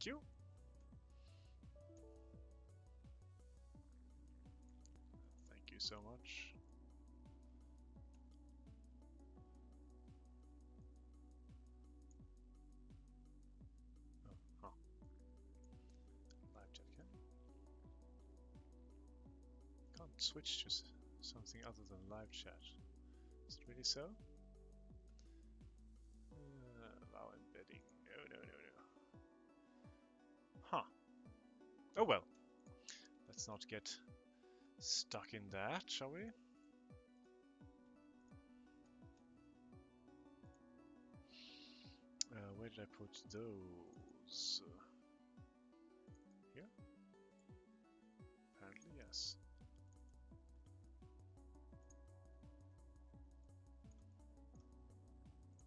you. Thank you so much. Oh, huh. Live chat can. Can't switch to something other than live chat. Is it really so? Allow embedding. No. Huh. Oh well. Let's not get stuck in that, shall we? Where did I put those? Here? Apparently, yes.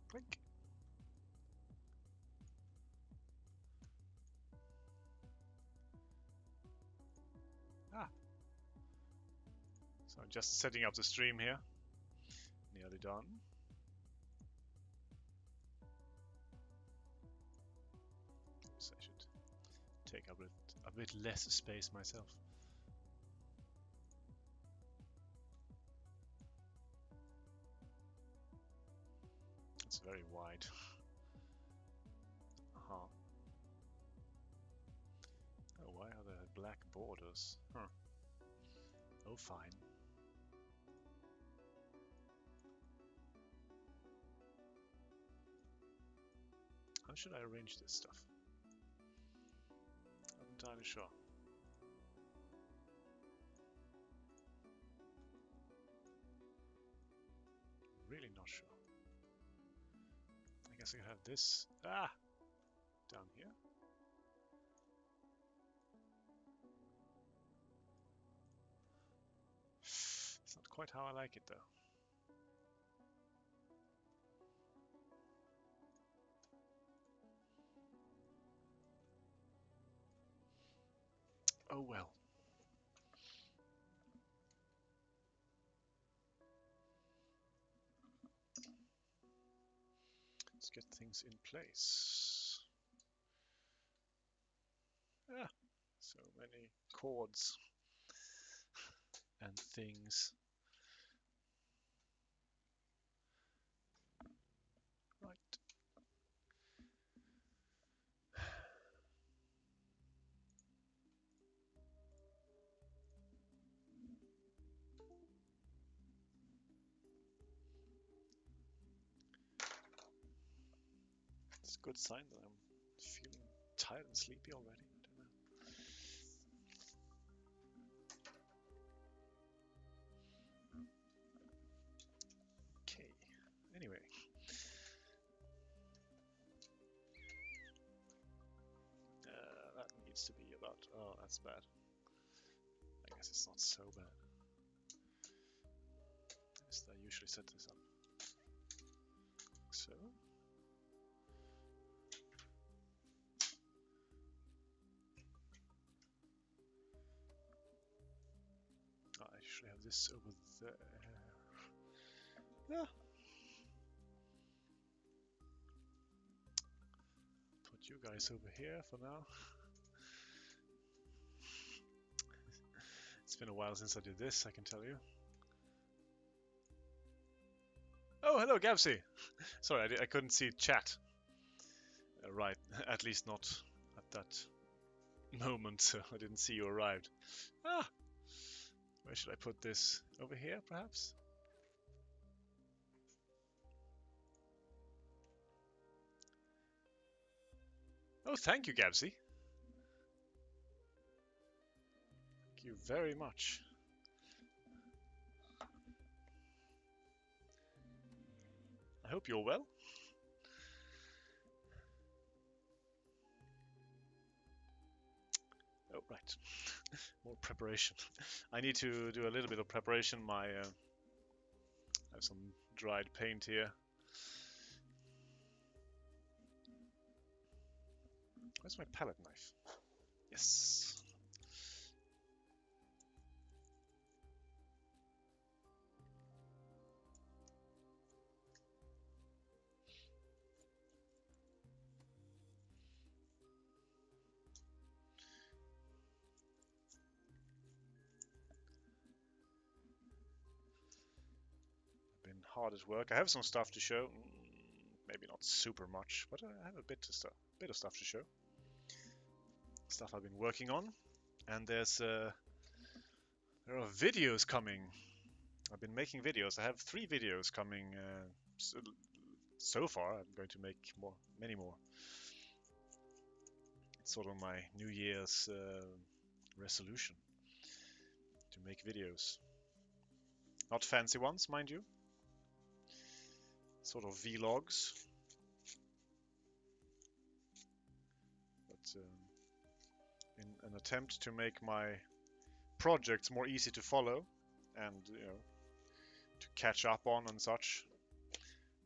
Click. Ah. So I'm just setting up the stream here. Nearly done. So I should take up a bit less space myself. It's very wide. Huh. Oh, why are there black borders? Huh. Oh, fine. How should I arrange this stuff? Not entirely sure. Really not sure. I guess I could have this down here. It's not quite how I like it though. Oh well. Let's get things in place. So many chords and things. Right. It's a good sign that I'm feeling tired and sleepy already. I don't know. Okay. Anyway. That needs to be about... Oh, that's bad. I guess it's not so bad. I usually set this up. So. I usually have this over there. Yeah. Put you guys over here for now. It's been a while since I did this, I can tell you. Oh, hello, Gabsy. Sorry, I couldn't see chat. Right, at least not at that moment, so I didn't see you arrived. Ah, where should I put this? Over here, perhaps? Oh, thank you, Gabsy. Thank you very much. I hope you're well. Oh, right. More preparation. I need to do a little bit of preparation. I have some dried paint here. Where's my palette knife? Yes. hard at work. I have some stuff to show. Maybe not super much, but I have a bit of stuff to show. Stuff I've been working on, and there are videos coming. I've been making videos. I have 3 videos coming so far. I'm going to make many more. It's sort of my New Year's resolution to make videos. Not fancy ones, mind you. Sort of vlogs. But in an attempt to make my projects more easy to follow and to catch up on and such,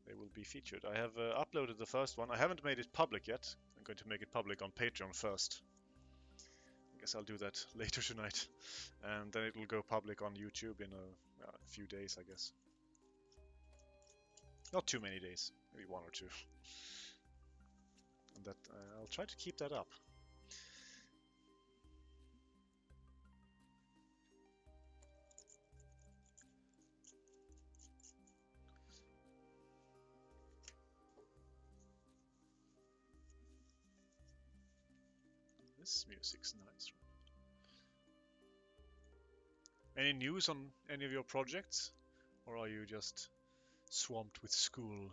they will be featured. I have uploaded the first one. I haven't made it public yet. I'm going to make it public on Patreon first. I guess I'll do that later tonight, and then it will go public on YouTube in a few days, I guess. Not too many days, maybe 1 or 2. And that I'll try to keep that up. This music's nice. Any news on any of your projects? Or are you just swamped with school?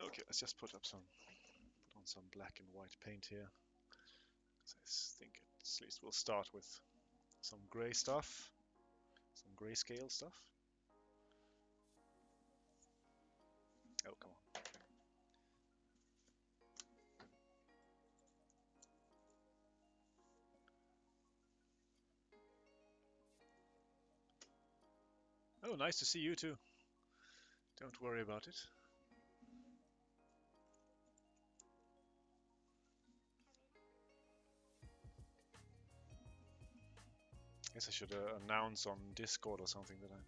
Okay, let's just put on some black and white paint here. I think at least we'll start with some gray stuff, some grayscale stuff. Oh, come on. Oh, nice to see you too. Don't worry about it. Guess I should announce on Discord or something that I'm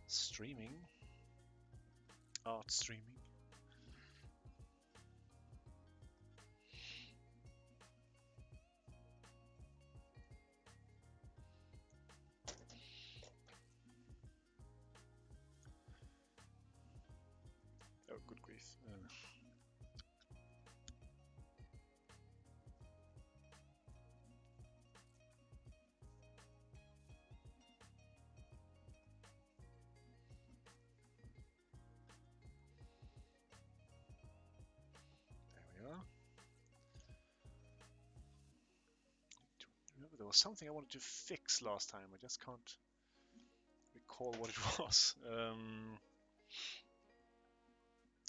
streaming. Art streaming. Oh, good grief. Remember, there was something I wanted to fix last time. I just can't recall what it was.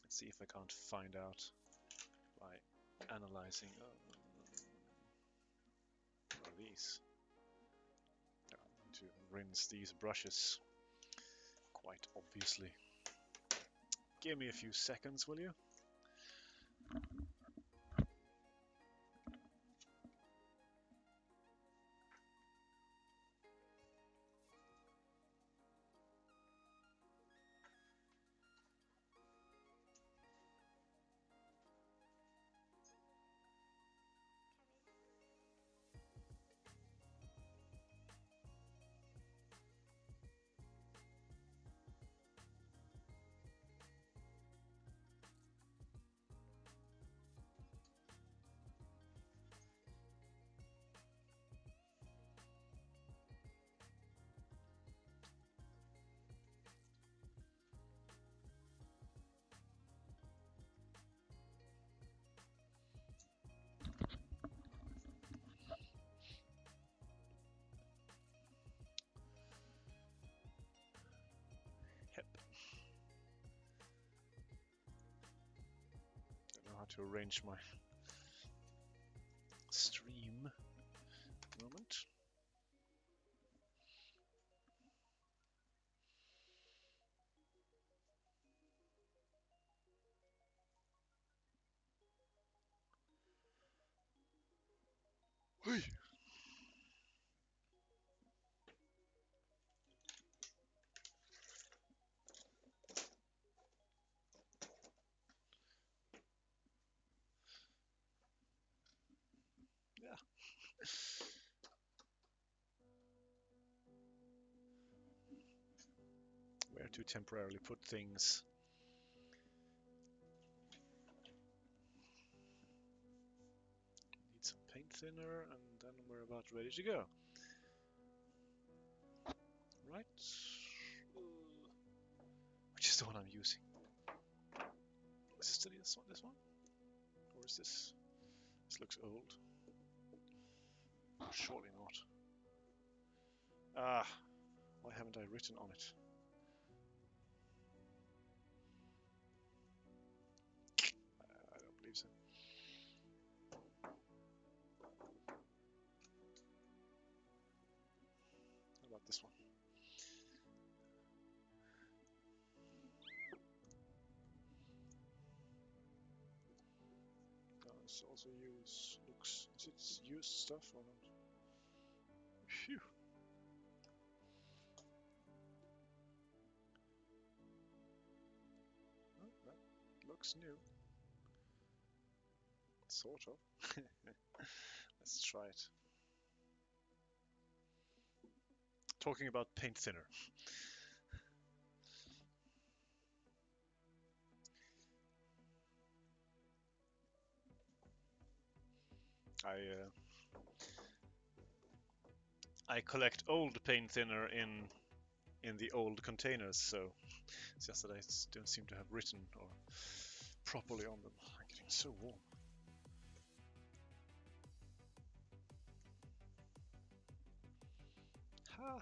Let's see if I can't find out by analyzing. What are these? I need to rinse these brushes quite obviously. Give me a few seconds, will you? To arrange my stream at the moment. Hey. Where to temporarily put things. Need some paint thinner, and then we're about ready to go. Right. Which is the one I'm using? Is it still this one? This one? Or is this? This looks old. Surely not. Ah, why haven't I written on it? I don't believe so. How about this one? Does also use looks. Is it used stuff or not? Phew. Oh, that looks new. Sort of. Let's try it. Talking about paint thinner. I collect old paint thinner in the old containers, so it's just that I don't seem to have written or properly on them. I'm getting so warm. Ha!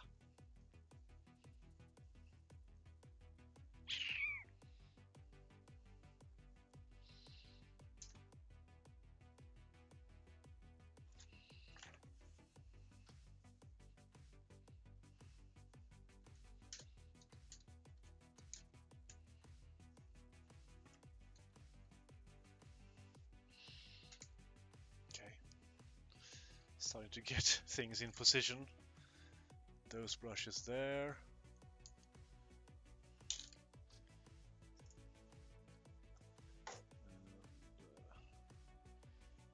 Okay. Starting to get things in position. Those brushes there.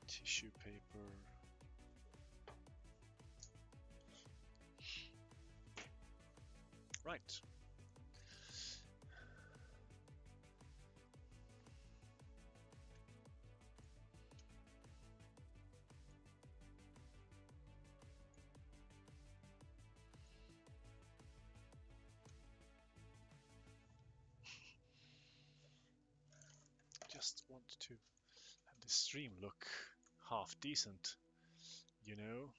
Tissue paper. Right. Just want to have the stream look half decent, you know?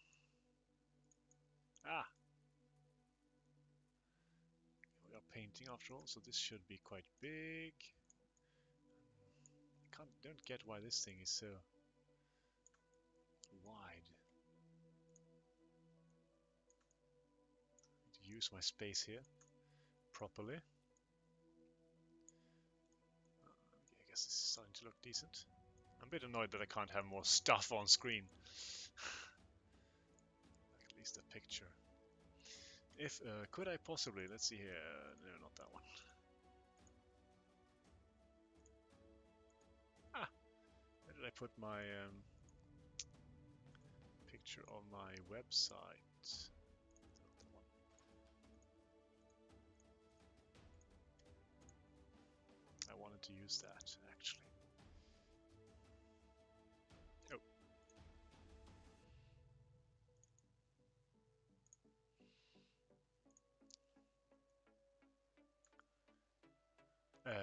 Ah! We are painting after all, so this should be quite big. Don't get why this thing is so wide. To use my space here properly. Okay, I guess this is starting to look decent. I'm a bit annoyed that I can't have more stuff on screen. Like at least a picture. If could I possibly? Let's see here. No, not that one. Ah, where did I put my picture on my website? I wanted to use that actually. Oh. Where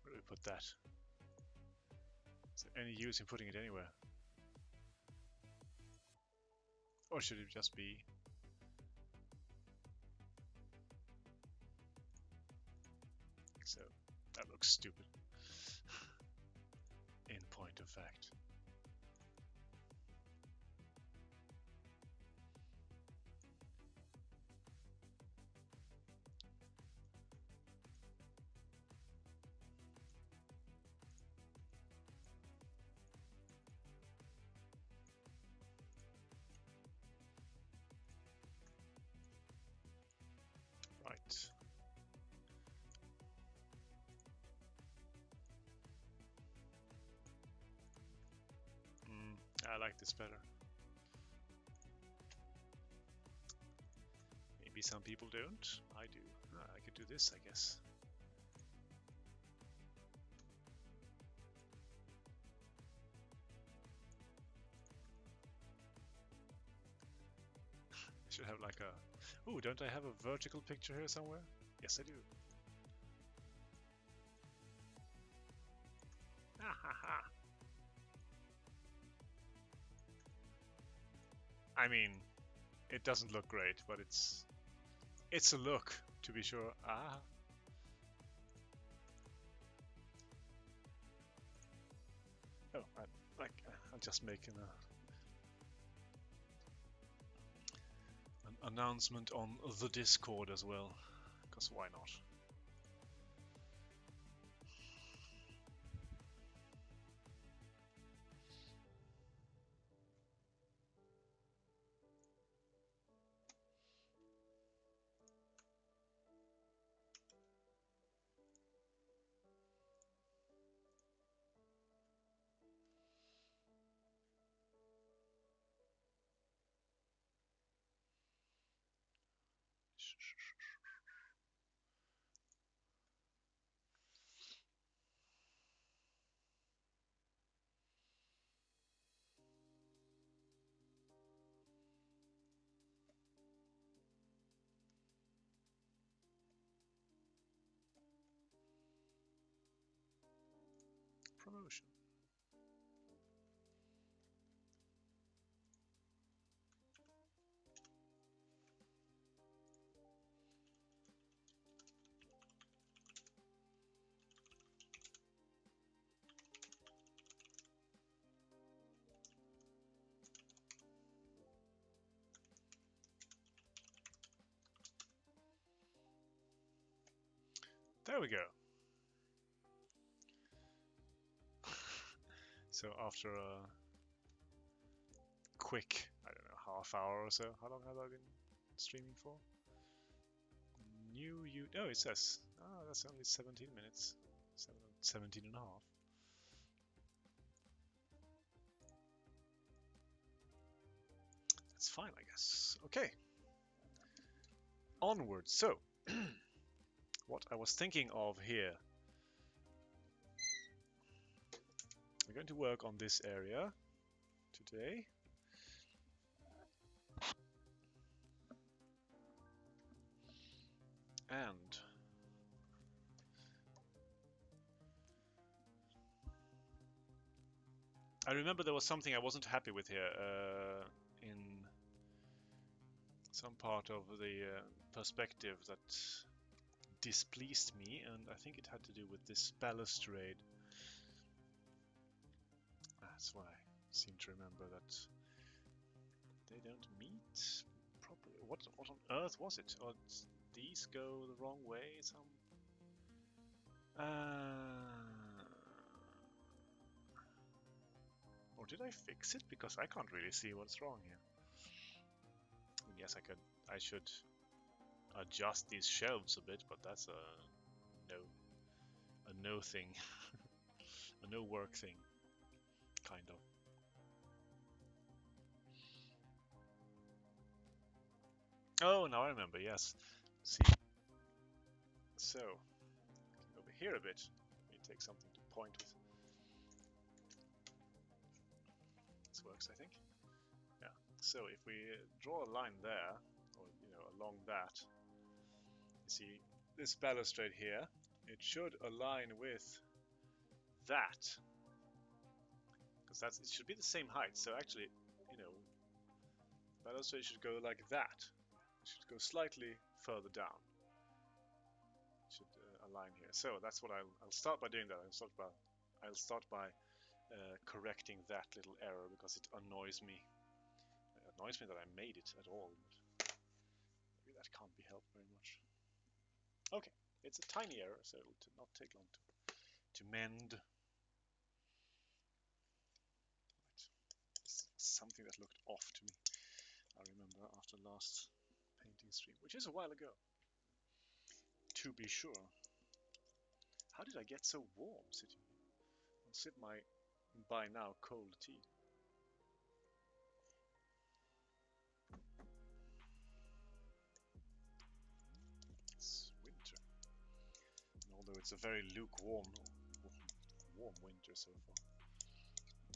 do we put that? Is there any use in putting it anywhere? Or should it just be? So that looks stupid. In point of fact. Right. I like this better. Maybe some people don't. I do. I could do this, I guess. I should have like a... Ooh, don't I have a vertical picture here somewhere? Yes, I do. Ah, ha, ha. I mean, it doesn't look great, but it's a look, to be sure. Ah. Oh, I'm just making an announcement on the Discord as well, because why not? Promotion. There we go. So after a quick, I don't know, half hour or so, how long have I been streaming for? Oh, it says, oh, that's only 17 minutes, 17 and a half. That's fine, I guess. Okay, onwards. So, what I was thinking of here, we're going to work on this area today. And I remember there was something I wasn't happy with here in some part of the perspective that displeased me, and I think it had to do with this balustrade. That's why I seem to remember that they don't meet properly. What on earth was it? Or these go the wrong way? Or did I fix it? Because I can't really see what's wrong here. Yes, I should adjust these shelves a bit, but that's a no thing, a no work thing, kind of. Oh, now I remember. Yes. See. So, over here a bit. Let me take something to point with. This works, I think. Yeah. So if we draw a line there, or along that, you see this balustrade here. It should align with that, because it should be the same height. So actually, balustrade should go like that. It should go slightly further down. It should align here. So that's what I'll start by doing that. I'll start by correcting that little error, because it annoys me. It annoys me that I made it at all. But maybe that can't be helped very much. Okay, it's a tiny error, so it'll not take long to mend. Something that looked off to me, I remember, after last painting stream, which is a while ago, to be sure. How did I get so warm sitting here? I'll sip my by now cold tea. It's a very lukewarm, warm winter so far.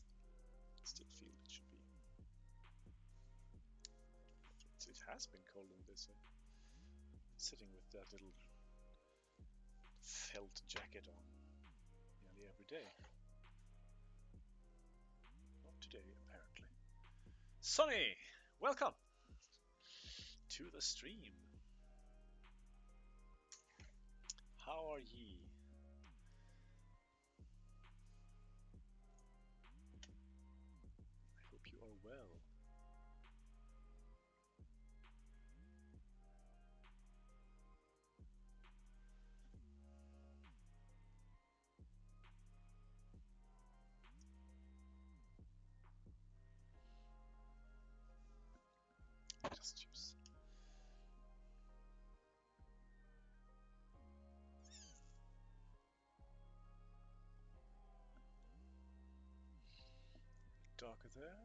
I still feel it should be. It has been cold in this. Sitting with that little felt jacket on nearly every day. Not today, apparently. Sonny, welcome to the stream. How are ye? I hope you are well. Just juice. Darker there.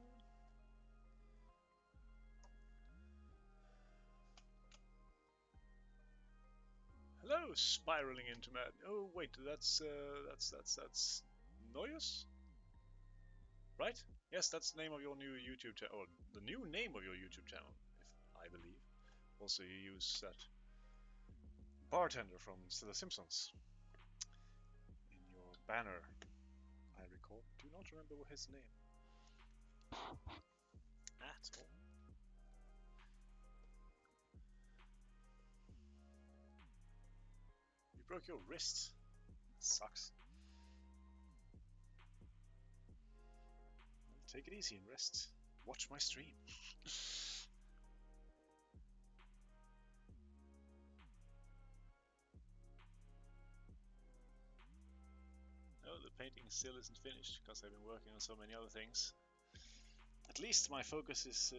Hello, spiraling into mad. Oh wait, that's Noyus, right? Yes, that's the name of your new YouTube channel, or the new name of your YouTube channel, if I believe. Also, you use that bartender from The Simpsons in your banner, I recall. Do not remember his name at all. You broke your wrist. Sucks. Well, take it easy and rest. Watch my stream. No, the painting still isn't finished because I've been working on so many other things. At least my focus is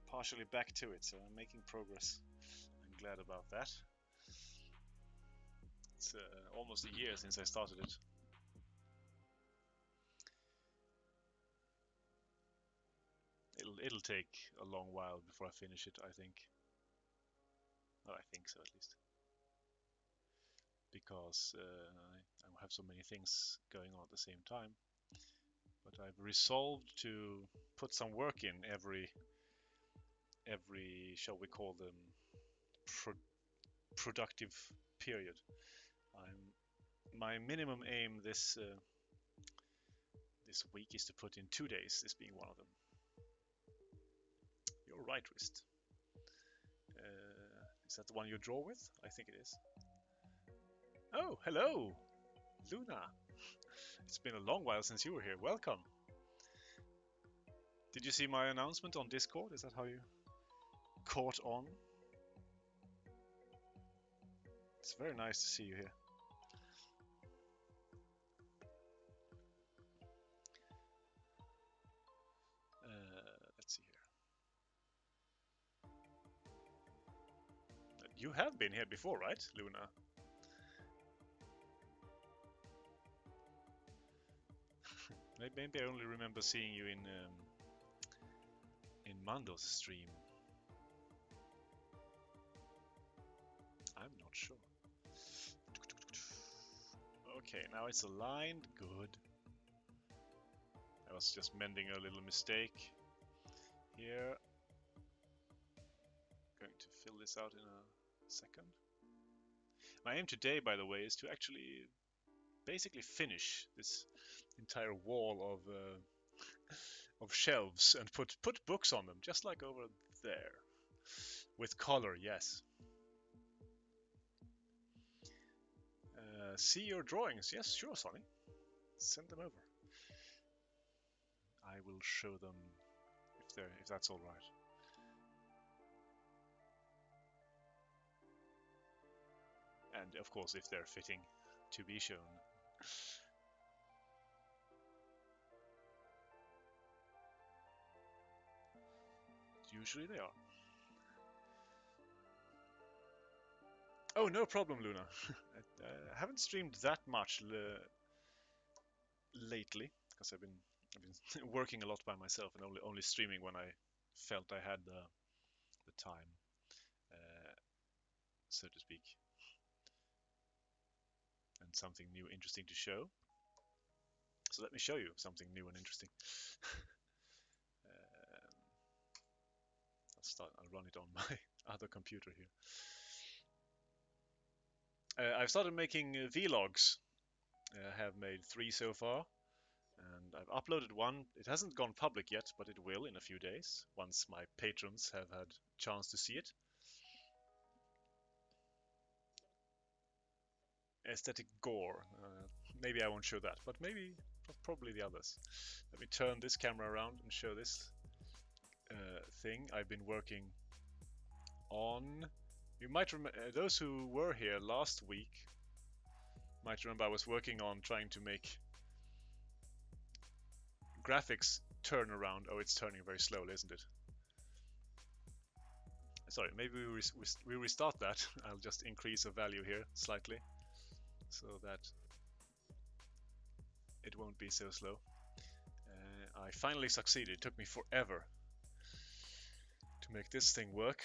partially back to it, so I'm making progress. I'm glad about that. It's almost a year since I started it. It'll take a long while before I finish it, I think. Well, I think so, at least. Because I have so many things going on at the same time. But I've resolved to put some work in every shall we call them, productive period. My minimum aim this week is to put in 2 days, this being one of them. Your right wrist. Is that the one you draw with? I think it is. Oh, hello, Luna. It's been a long while since you were here. Welcome. Did you see my announcement on Discord? Is that how you caught on? It's very nice to see you here. Let's see here. You have been here before, right, Luna? Maybe I only remember seeing you in Mando's stream. I'm not sure. Okay, now it's aligned. Good. I was just mending a little mistake here. Going to fill this out in a second. My aim today, by the way, is to actually basically finish this entire wall of shelves and put books on them, just like over there, with color. Yes. See your drawings. Yes, sure, Sonny. Send them over. I will show them if that's all right. And of course, if they're fitting to be shown. Usually they are. Oh, no problem, Luna. I haven't streamed that much lately because I've been working a lot by myself and only streaming when I felt I had the time, so to speak. and something new, interesting to show. So let me show you something new and interesting. I'll run it on my other computer here. I've started making vlogs. I have made 3 so far, and I've uploaded one. It hasn't gone public yet, but it will in a few days, once my patrons have had a chance to see it. Aesthetic gore. Maybe I won't show that, but maybe, probably the others. Let me turn this camera around and show this thing I've been working on. You might remember, those who were here last week might remember I was working on trying to make graphics turn around. Oh, it's turning very slowly, isn't it? Sorry, maybe we restart that. I'll just increase the value here slightly so that it won't be so slow. I finally succeeded. It took me forever to make this thing work.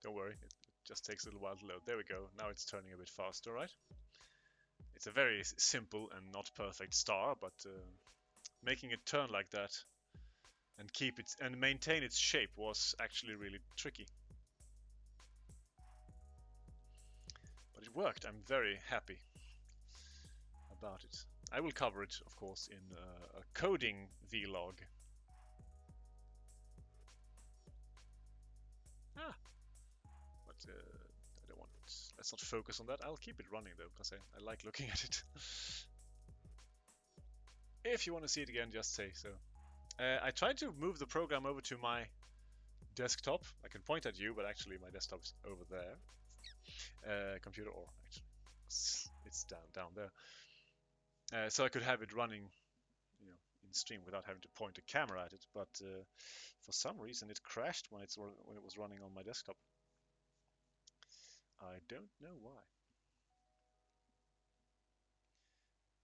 Don't worry, it just takes a little while to load. There we go. Now it's turning a bit faster, right? It's a very simple and not perfect star, but making it turn like that and keep it and maintain its shape was actually really tricky. But it worked. I'm very happy about it. I will cover it, of course, in a coding vlog. But I don't want. Let's not focus on that. I'll keep it running though, because I like looking at it. If you want to see it again, just say so. I tried to move the program over to my desktop. I can point at you, but actually my desktop is over there. Computer, or actually it's down there. So I could have it running, in stream without having to point a camera at it. But for some reason it crashed when it was running on my desktop. I don't know why.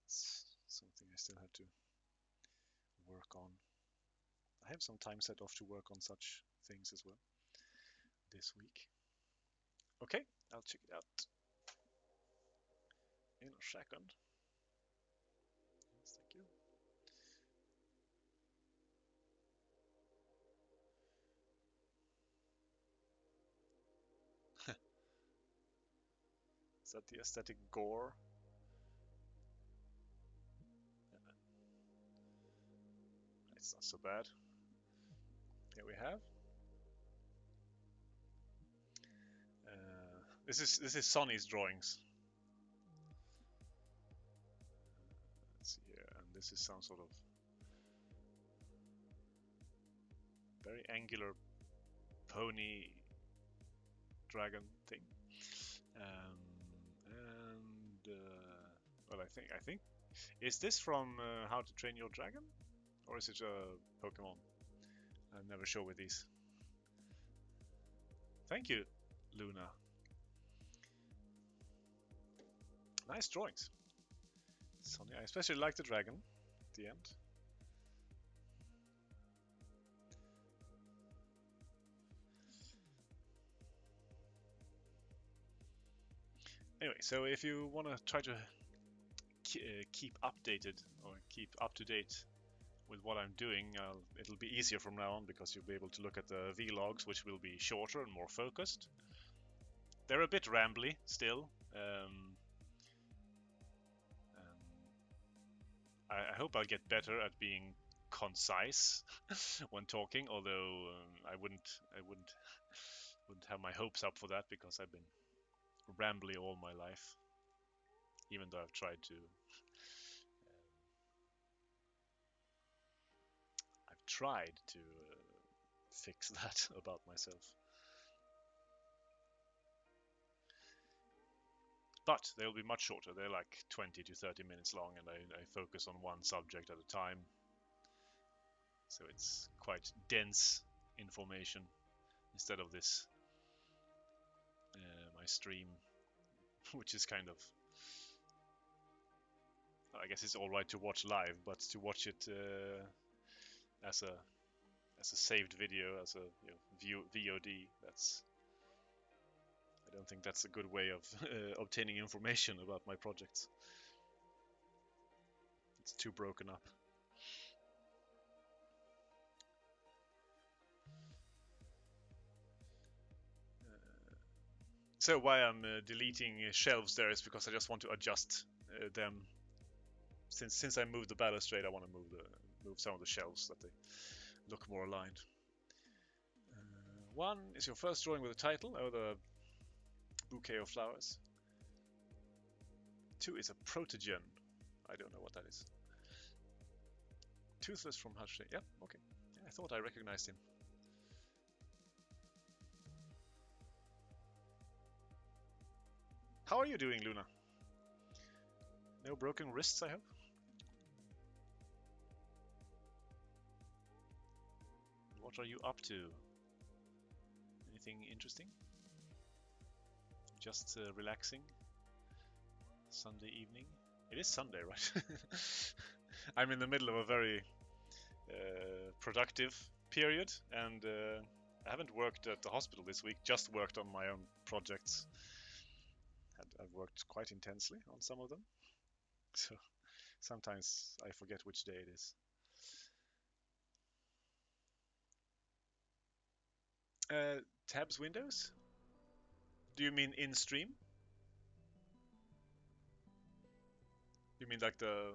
It's something I still have to work on. I have some time set off to work on such things as well this week. Okay, I'll check it out in a second. Yes, thank you. Is that the aesthetic gore? It's not so bad. Here we have. This is Sonny's drawings. Let's see here, and this is some sort of very angular pony dragon thing. Well, I think, is this from How to Train Your Dragon, or is it a Pokemon? I'm never sure with these. Thank you, Luna. Nice drawings. Sonny, I especially like the dragon at the end. Anyway, so if you want to try to keep updated or keep up to date with what I'm doing, it'll be easier from now on, because you'll be able to look at the vlogs, which will be shorter and more focused. They're a bit rambly still. I hope I'll get better at being concise when talking, although I wouldn't have my hopes up for that, because I've been rambly all my life, even though I've tried to fix that about myself. But they'll be much shorter. They're like 20 to 30 minutes long, and I focus on one subject at a time. So it's quite dense information, instead of this my stream, which is kind of, I guess it's alright to watch live, but to watch it as a as a saved video, as a VOD. I don't think that's a good way of obtaining information about my projects. It's too broken up. So why I'm deleting shelves there is because I just want to adjust them. Since I moved the balustrade, I want to move some of the shelves that they look more aligned. 1 is your first drawing with a title, or the bouquet of flowers. 2 is a protogen. I don't know what that is. Toothless from Hush. Yeah, okay. Yeah, I thought I recognized him. How are you doing, Luna? No broken wrists, I hope? What are you up to? Anything interesting? Just relaxing? Sunday evening? It is Sunday, right? I'm in the middle of a very productive period, and I haven't worked at the hospital this week, just worked on my own projects. I've worked quite intensely on some of them, so sometimes I forget which day it is. Tabs windows? Do you mean in stream? You mean like the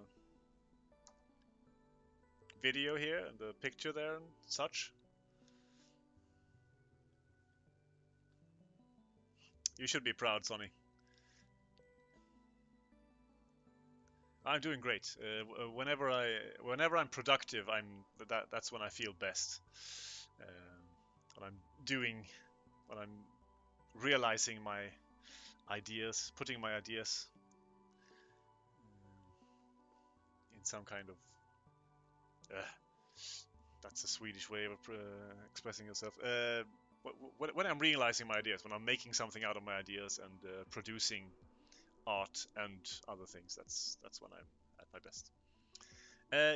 video here and the picture there and such? You should be proud, Sonny. I'm doing great. Whenever I'm productive, that's when I feel best. When I'm realizing my ideas, putting my ideas in some kind of that's a Swedish way of expressing yourself. When I'm realizing my ideas, when I'm making something out of my ideas and producing art and other things, that's when I'm at my best.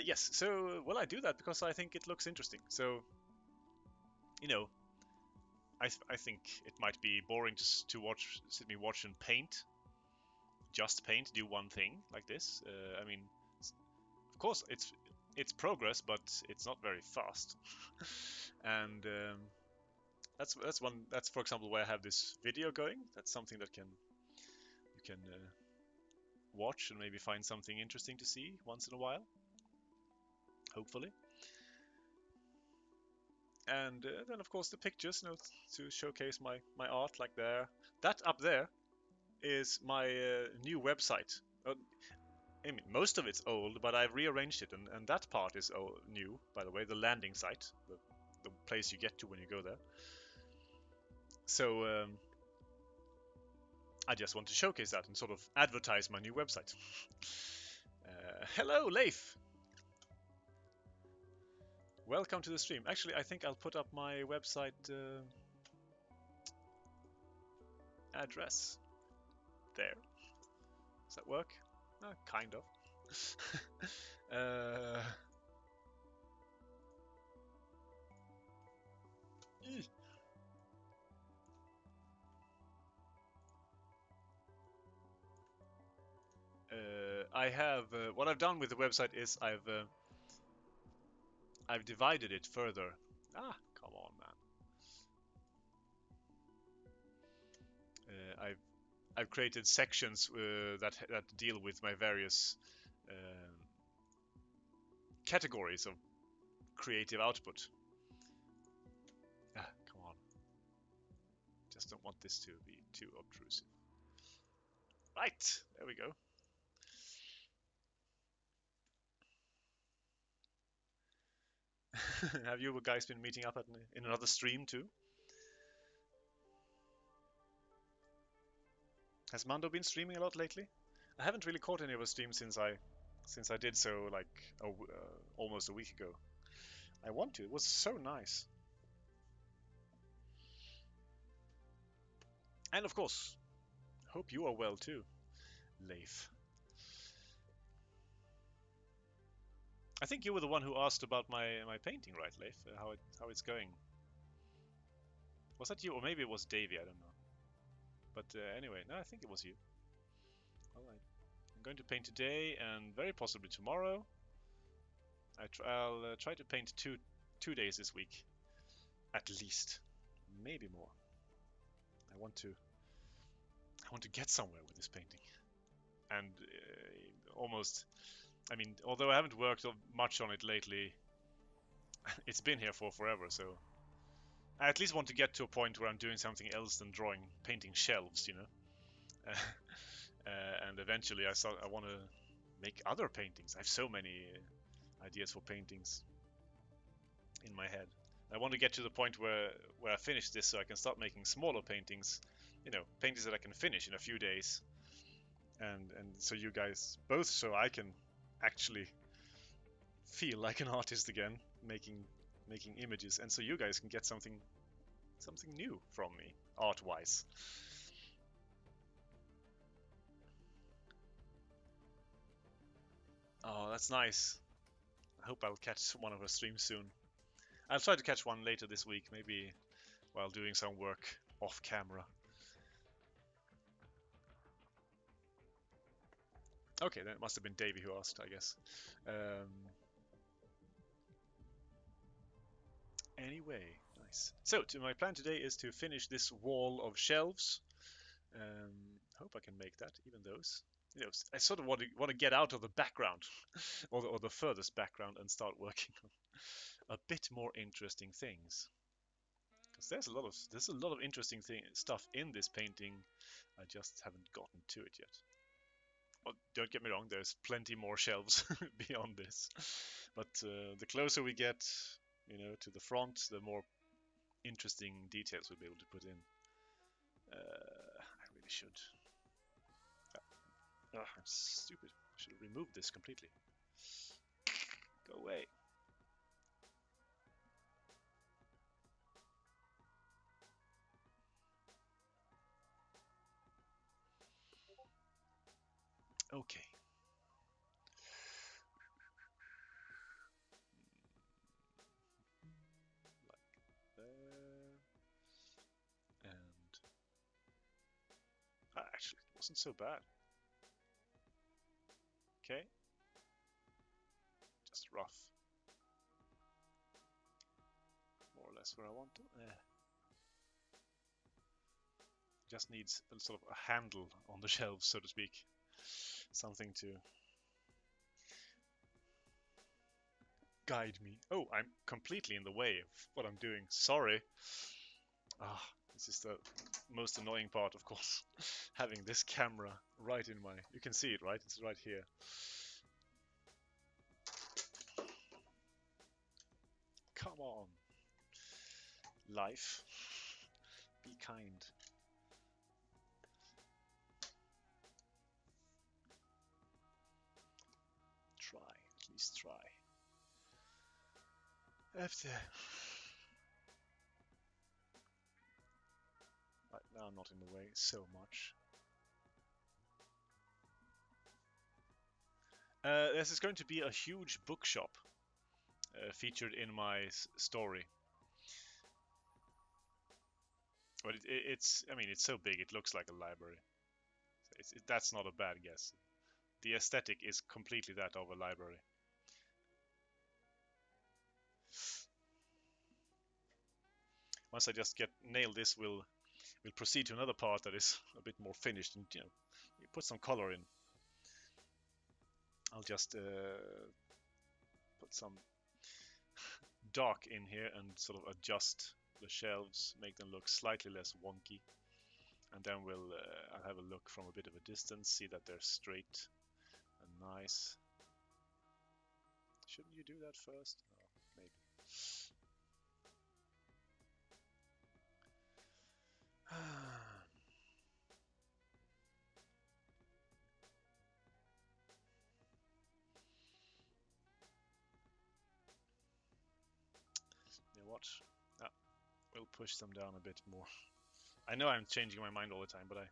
Yes, so I do that because I think it looks interesting. So, you know, I think it might be boring to sit me watch and paint, just paint, do one thing like this. I mean, of course it's progress, but it's not very fast. And that's for example why I have this video going. That's something that you can watch and maybe find something interesting to see once in a while, hopefully. And then of course the pictures, to showcase my art, like there. That up there is my new website. I mean, most of it's old, but I've rearranged it, and that part is new, by the way, the landing site, the place you get to when you go there. So I just want to showcase that and sort of advertise my new website. Hello, Leif! Welcome to the stream. Actually, I think I'll put up my website address there. Does that work? Kind of. I have what I've done with the website is I've divided it further. Come on, man. I've created sections that deal with my various categories of creative output. Come on. Just don't want this to be too obtrusive. Right, there we go. Have you guys been meeting up in another stream too? Has Mando been streaming a lot lately? I haven't really caught any of his streams since I did so like almost a week ago. I want to. It was so nice. And of course, hope you are well too, Leif. I think you were the one who asked about my painting, right, Leif? How it's going? Was that you, or maybe it was Davey? I don't know. But anyway, no, I think it was you. All right. I'm going to paint today and very possibly tomorrow. I'll try to paint two days this week, at least, maybe more. I want to get somewhere with this painting, and almost. I mean, although I haven't worked much on it lately, it's been here for forever. So I at least want to get to a point where I'm doing something else than painting shelves, you know. And eventually, I want to make other paintings. I have so many ideas for paintings in my head. I want to get to the point where I finish this, so I can start making smaller paintings, you know, paintings that I can finish in a few days, and so you guys both, so I can actually feel like an artist again, making images, and so you guys can get something new from me art-wise. Oh, that's nice. I hope I'll catch one of her streams soon. I'll try to catch one later this week, maybe while doing some work off camera. Okay, then it must have been Davey who asked, I guess. Anyway, nice. So, my plan today is to finish this wall of shelves. Hope I can make that, even those. You know, I sort of want to get out of the background, or the furthest background, and start working on a bit more interesting things. Because there's a lot of interesting stuff in this painting. I just haven't gotten to it yet. Well, don't get me wrong, there's plenty more shelves beyond this. But the closer we get, you know, to the front, the more interesting details we'll be able to put in. I really should. I'm stupid. I should have removed this completely. Go away. Okay. Like there. And actually, it wasn't so bad. Okay. Just rough. More or less where I want to. Just needs a sort of a handle on the shelves, so to speak. Something to guide me. Oh, I'm completely in the way of what I'm doing. Sorry. This is the most annoying part, of course. Having this camera right in my... You can see it, right? It's right here. Come on. Life. Be kind. Try. At least try. After... Right, now I'm not in the way so much. This is going to be a huge bookshop featured in my story. But it's, I mean, it's so big, it looks like a library. That's not a bad guess. The aesthetic is completely that of a library. Once I just nail this, we'll proceed to another part that is a bit more finished, and you know, you put some color in. I'll just put some dark in here and sort of adjust the shelves, make them look slightly less wonky, and then I'll have a look from a bit of a distance, see that they're straight and nice. Shouldn't you do that first? Oh, maybe. You know what? We'll push them down a bit more. I know I'm changing my mind all the time, but I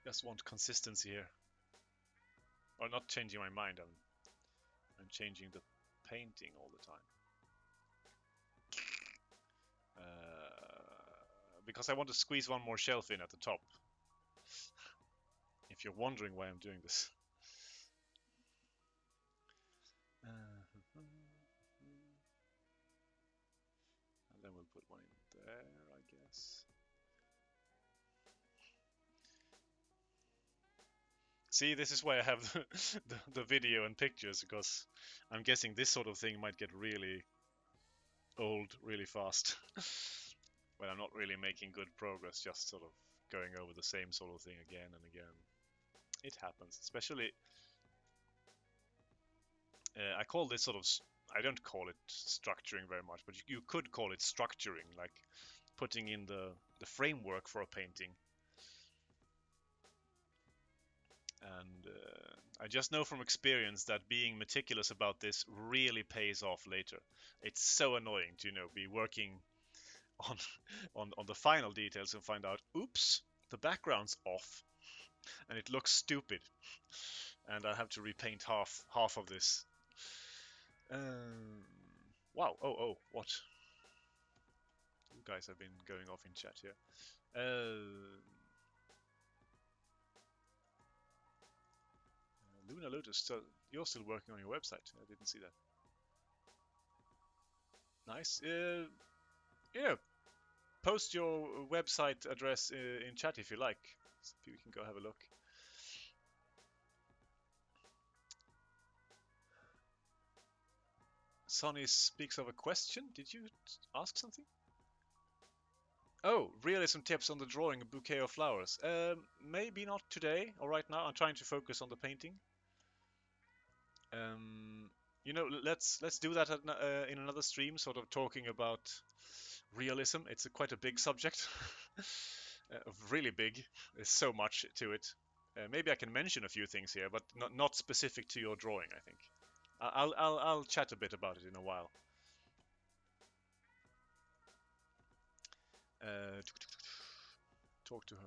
just want consistency here. Or not changing my mind, I'm changing the painting all the time. Because I want to squeeze one more shelf in at the top. If you're wondering why I'm doing this. And then we'll put one in there, I guess. See, this is why I have the video and pictures, because I'm guessing this sort of thing might get really old really fast. When I'm not really making good progress, just sort of going over the same sort of thing again and again. It happens, especially... I call this sort of... I don't call it structuring very much, but you could call it structuring, like putting in the framework for a painting. And I just know from experience that being meticulous about this really pays off later. It's so annoying to, be working on the final details and find out, oops, the background's off and it looks stupid, and I have to repaint half of this. Wow. Oh, what? You guys have been going off in chat here. Luna Lotus, you're still working on your website. I didn't see that. Nice. Yeah. Post your website address in chat if you like. So you can go have a look. Sonny speaks of a question. Did you ask something? Oh, realism tips on the drawing a bouquet of flowers. Maybe not today or right now. I'm trying to focus on the painting. Let's do that in another stream, sort of talking about realism. It's quite a big subject, really big. There's so much to it. Maybe I can mention a few things here, but not specific to your drawing, I think. I'll chat a bit about it in a while. Talk to her.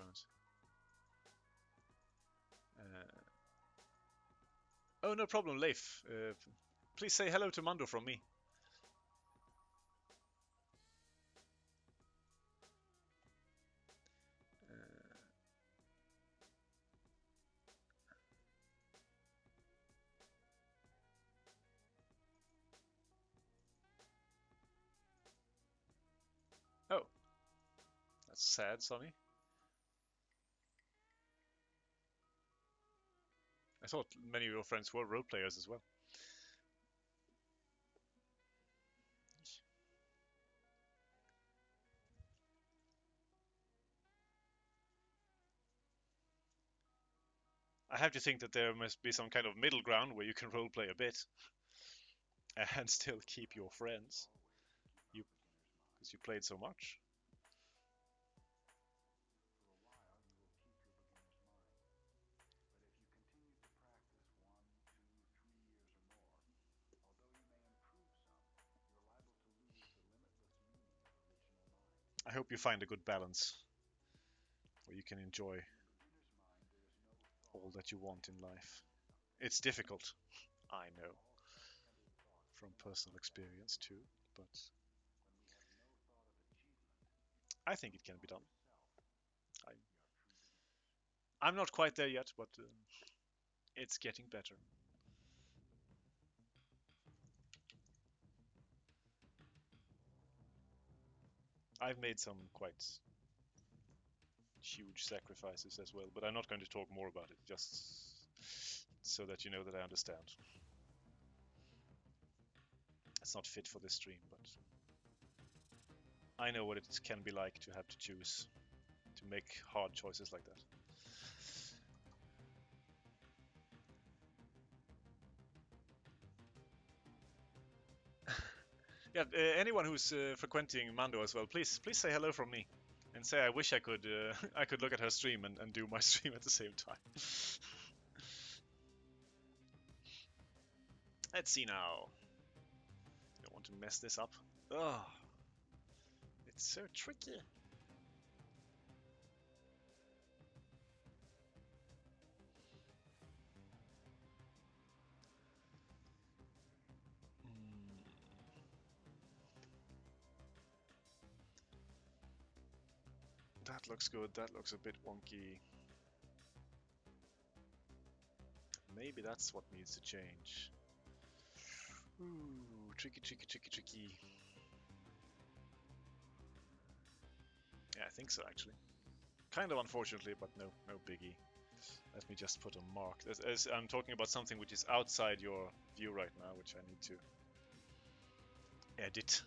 Oh, no problem, Leif. Please say hello to Mando from me. Oh, that's sad, Sonny. I thought many of your friends were role players as well. I have to think that there must be some kind of middle ground where you can roleplay a bit and still keep your friends, because you played so much. I hope you find a good balance where you can enjoy all that you want in life. It's difficult, I know, from personal experience too, but I think it can be done. I'm not quite there yet, but it's getting better. I've made some quite huge sacrifices as well, but I'm not going to talk more about it, just so that you know that I understand. It's not fit for this stream, but I know what it can be like to have to choose, to make hard choices like that. Yeah, anyone who's frequenting Mando as well, please say hello from me, and say I wish I could I could look at her stream and do my stream at the same time. Let's see now. Don't want to mess this up. Ugh. It's so tricky. That looks good. That looks a bit wonky. Maybe that's what needs to change. Ooh, tricky, tricky, tricky, tricky. Yeah, I think so actually. Kind of unfortunately, but no biggie. Let me just put a mark. As I'm talking about something which is outside your view right now, which I need to edit.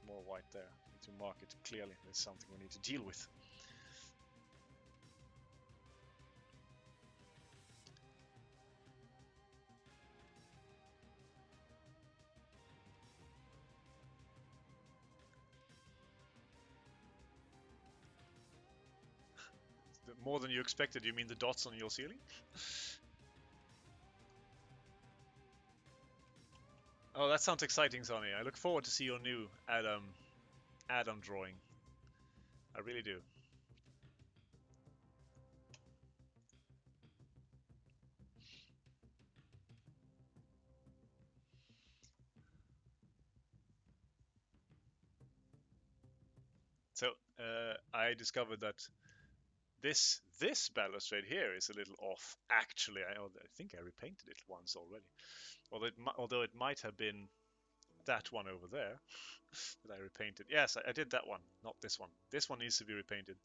More white there. Need to mark it clearly. There's something we need to deal with. More than you expected, you mean the dots on your ceiling? Oh, that sounds exciting, Sonny. I look forward to see your new Adam drawing. I really do. So I discovered that this balustrade here is a little off. Actually, I think I repainted it once already. Although it might have been that one over there that I repainted. Yes, I did that one, not this one. This one needs to be repainted.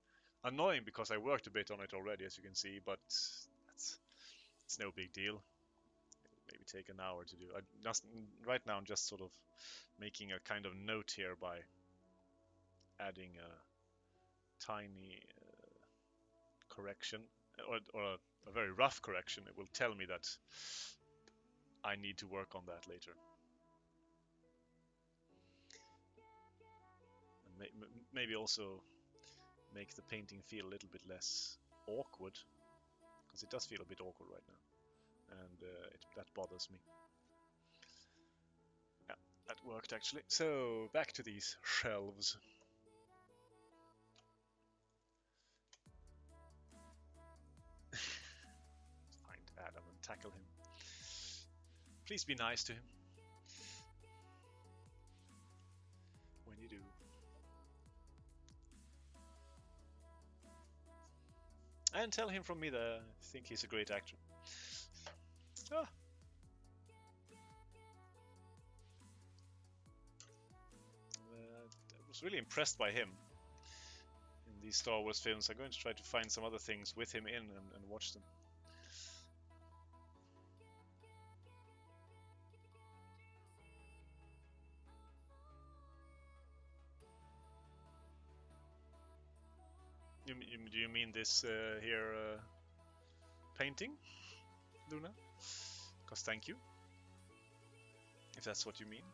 Annoying because I worked a bit on it already, as you can see, but it's no big deal. It'll maybe take an hour to do. Right now I'm just sort of making a kind of note here by adding a tiny correction or a very rough correction. It will tell me that I need to work on that later. And maybe also make the painting feel a little bit less awkward, because it does feel a bit awkward right now, and that bothers me. Yeah, that worked actually. So back to these shelves. Find Adam and tackle him. Please be nice to him when you do. And tell him from me that I think he's a great actor. Ah. I was really impressed by him in these Star Wars films. I'm going to try to find some other things with him in and watch them. Do you mean this here painting, Luna? Because thank you, if that's what you mean.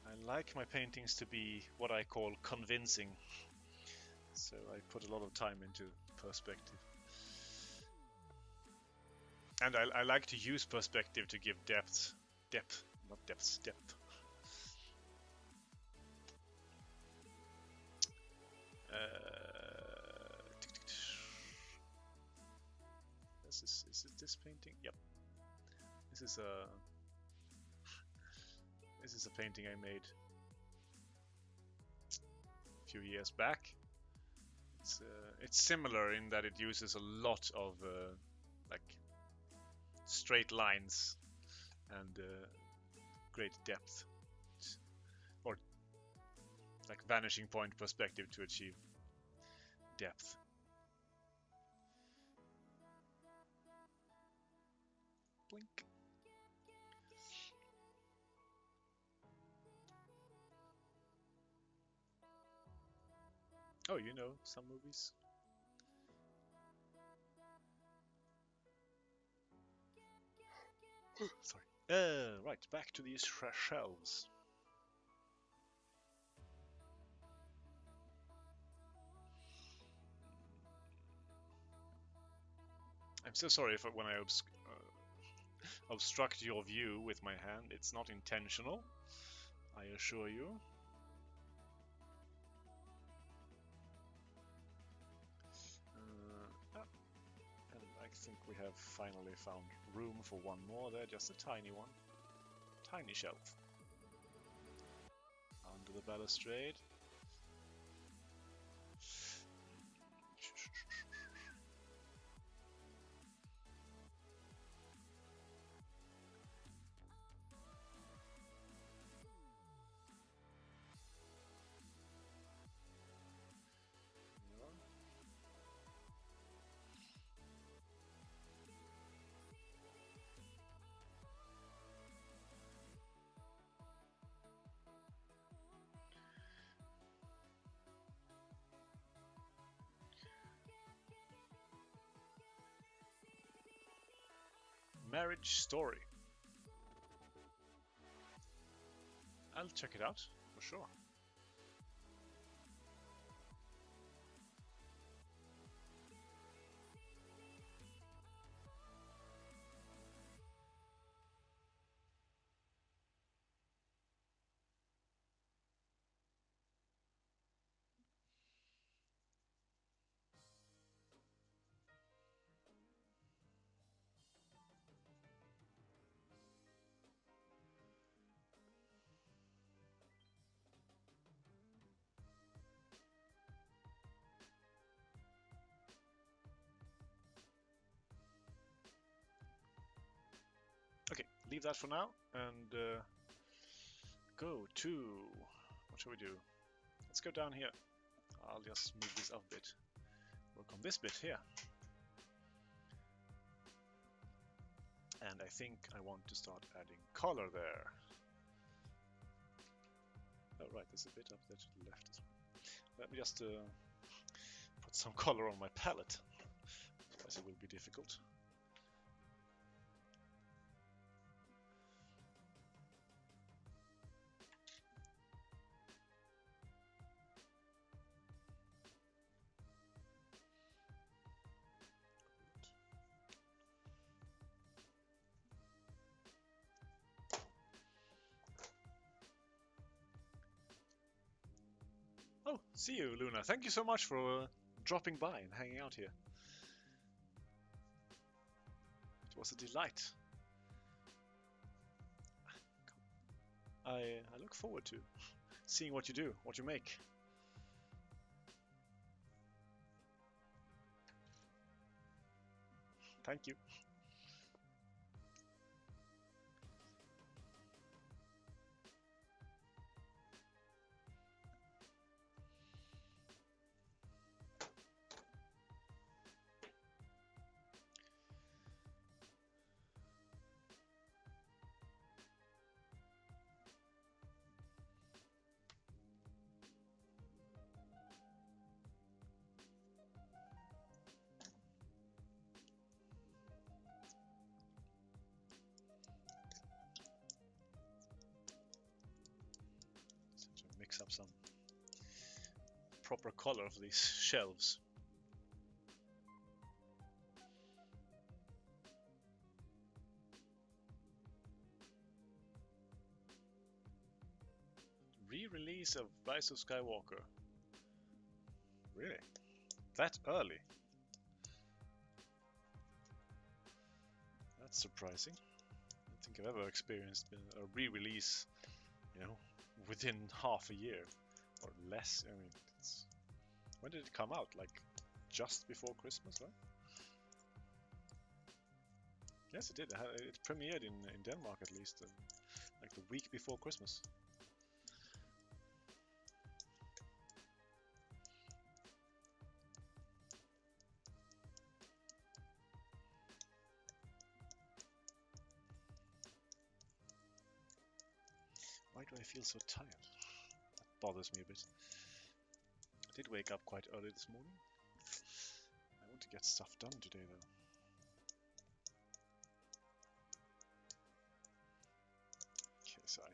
I like my paintings to be what I call convincing, so I put a lot of time into perspective. And I like to use perspective to give depth. Depth, not depths, depth. Is it this painting? Yep. This is a painting I made a few years back. It's similar in that it uses a lot of like straight lines and great depth, or like vanishing point perspective to achieve depth. Blink. Oh, you know some movies. Sorry. Right, back to these shelves. I'm so sorry if when I obstruct your view with my hand. It's not intentional, I assure you. And I think we have finally found room for one more there, just a tiny one. Tiny shelf. Under the balustrade. Marriage Story. I'll check it out, for sure. Okay, leave that for now and go to... what shall we do? Let's go down here. I'll just move this up a bit. Work on this bit here. And I think I want to start adding color there. Oh right, there's a bit up there to the left as well. Let me just put some color on my palette. Otherwise it will be difficult. Oh, see you, Luna. Thank you so much for dropping by and hanging out here. It was a delight. I look forward to seeing what you do, what you make. Thank you. Mix up some proper color for these shelves. Re-release of Rise of Skywalker. Really? That early? That's surprising. I don't think I've ever experienced a re-release, you know, within half a year or less. I mean, when did it come out? Like just before Christmas, right? Yes, it did. It premiered in Denmark at least, like the week before Christmas. Why do I feel so tired? That bothers me a bit. I did wake up quite early this morning. I want to get stuff done today though. Okay, so I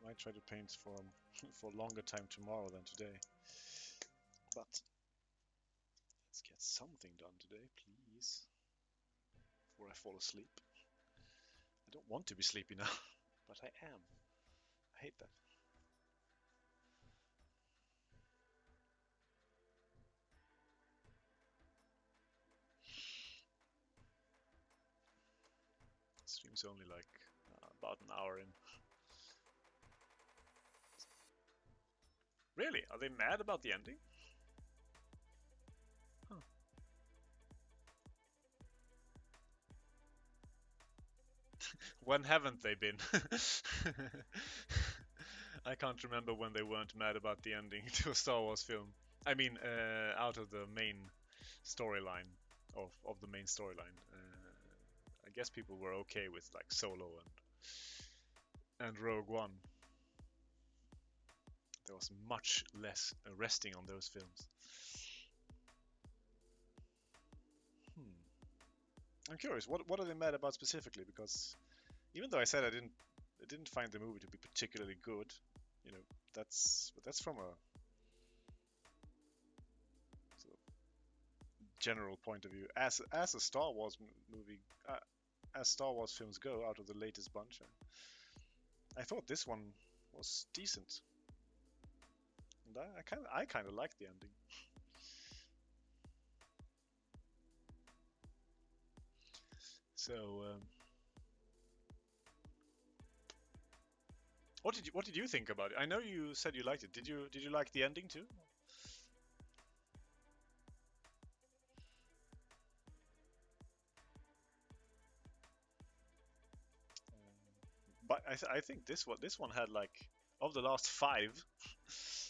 might try to paint for for longer time tomorrow than today. But let's get something done today, please, before I fall asleep. I don't want to be sleepy now, but I am. I hate that. Stream's only like about an hour in. Really? Are they mad about the ending? Huh. When haven't they been? I can't remember when they weren't mad about the ending to a Star Wars film. I mean, out of the main storyline, of the main storyline. I guess people were okay with like Solo and Rogue One. There was much less resting on those films. I'm curious, what are they mad about specifically? Because even though I said I didn't find the movie to be particularly good, you know, that's from a sort of general point of view. As a Star Wars movie, as Star Wars films go, out of the latest bunch, I thought this one was decent, and I kind of liked the ending. So, what did you think about it? I know you said you liked it. Did you like the ending too? But I think this one had like, of the last 5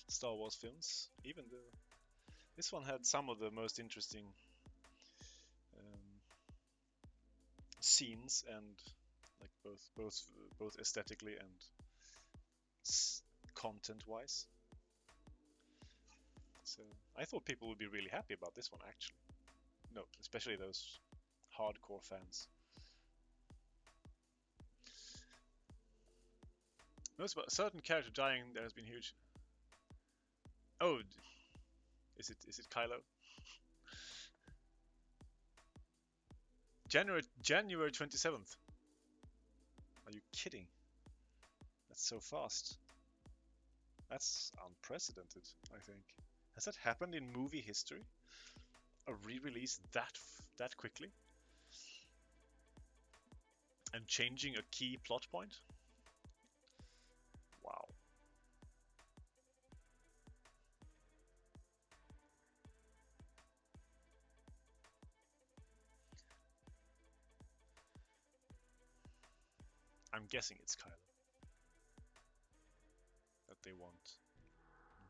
Star Wars films, this one had some of the most interesting scenes, and like both aesthetically and content wise. So I thought people would be really happy about this one, actually. No, especially those hardcore fans. Most about a certain character dying there has been huge. Oh, is it Kylo? January 27th. Are you kidding? That's so fast. That's unprecedented, I think. Has that happened in movie history? A re-release that quickly? And changing a key plot point? Wow. I'm guessing it's Kylo that they want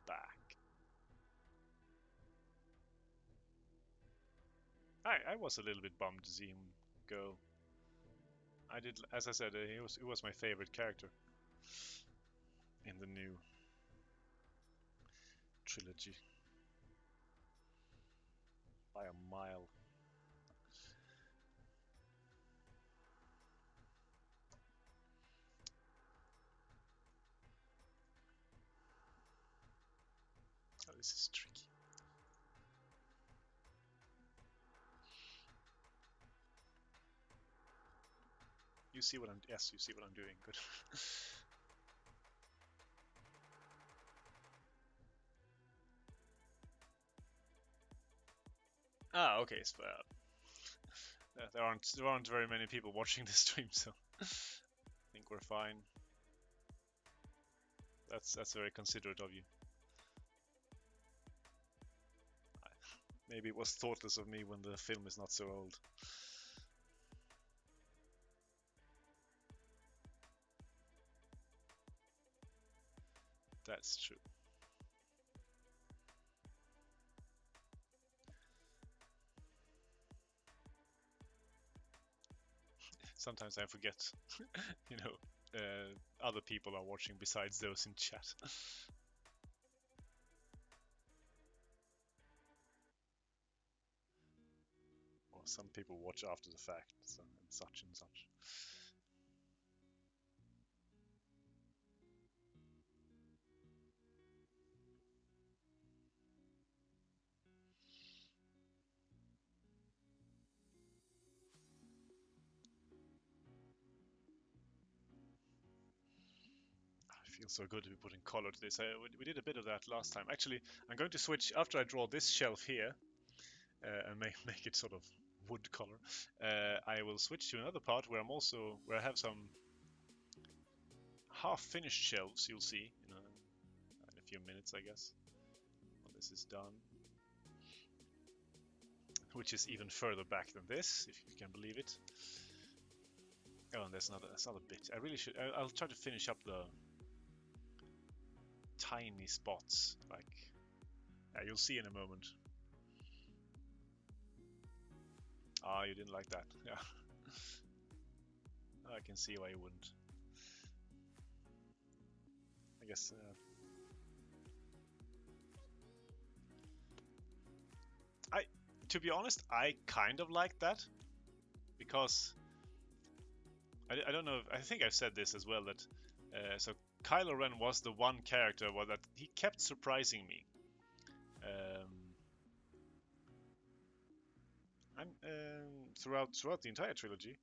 back. I was a little bit bummed to see him go. I did, as I said, he was my favorite character in the new trilogy by a mile. Oh, this is tricky. You see what I'm doing. Good. Ah, okay. So, there aren't very many people watching this stream, so I think we're fine. That's very considerate of you. Maybe it was thoughtless of me when the film is not so old. That's true. Sometimes I forget, you know, other people are watching besides those in chat. Or some people watch after the fact, so, and such and such. Feels so good to be putting color to this. We did a bit of that last time. Actually, I'm going to switch after I draw this shelf here and make it sort of wood color, I will switch to another part where I have some half-finished shelves. You'll see in a few minutes, I guess, when this is done. Which is even further back than this, if you can believe it. Oh, and there's another bit. I really should. I'll try to finish up the tiny spots. Like, you'll see in a moment. Ah, you didn't like that. Yeah. I can see why you wouldn't. I guess. To be honest, I kind of like that because I don't know. I think I've said this as well that so Kylo Ren was the one character that he kept surprising me. Throughout the entire trilogy.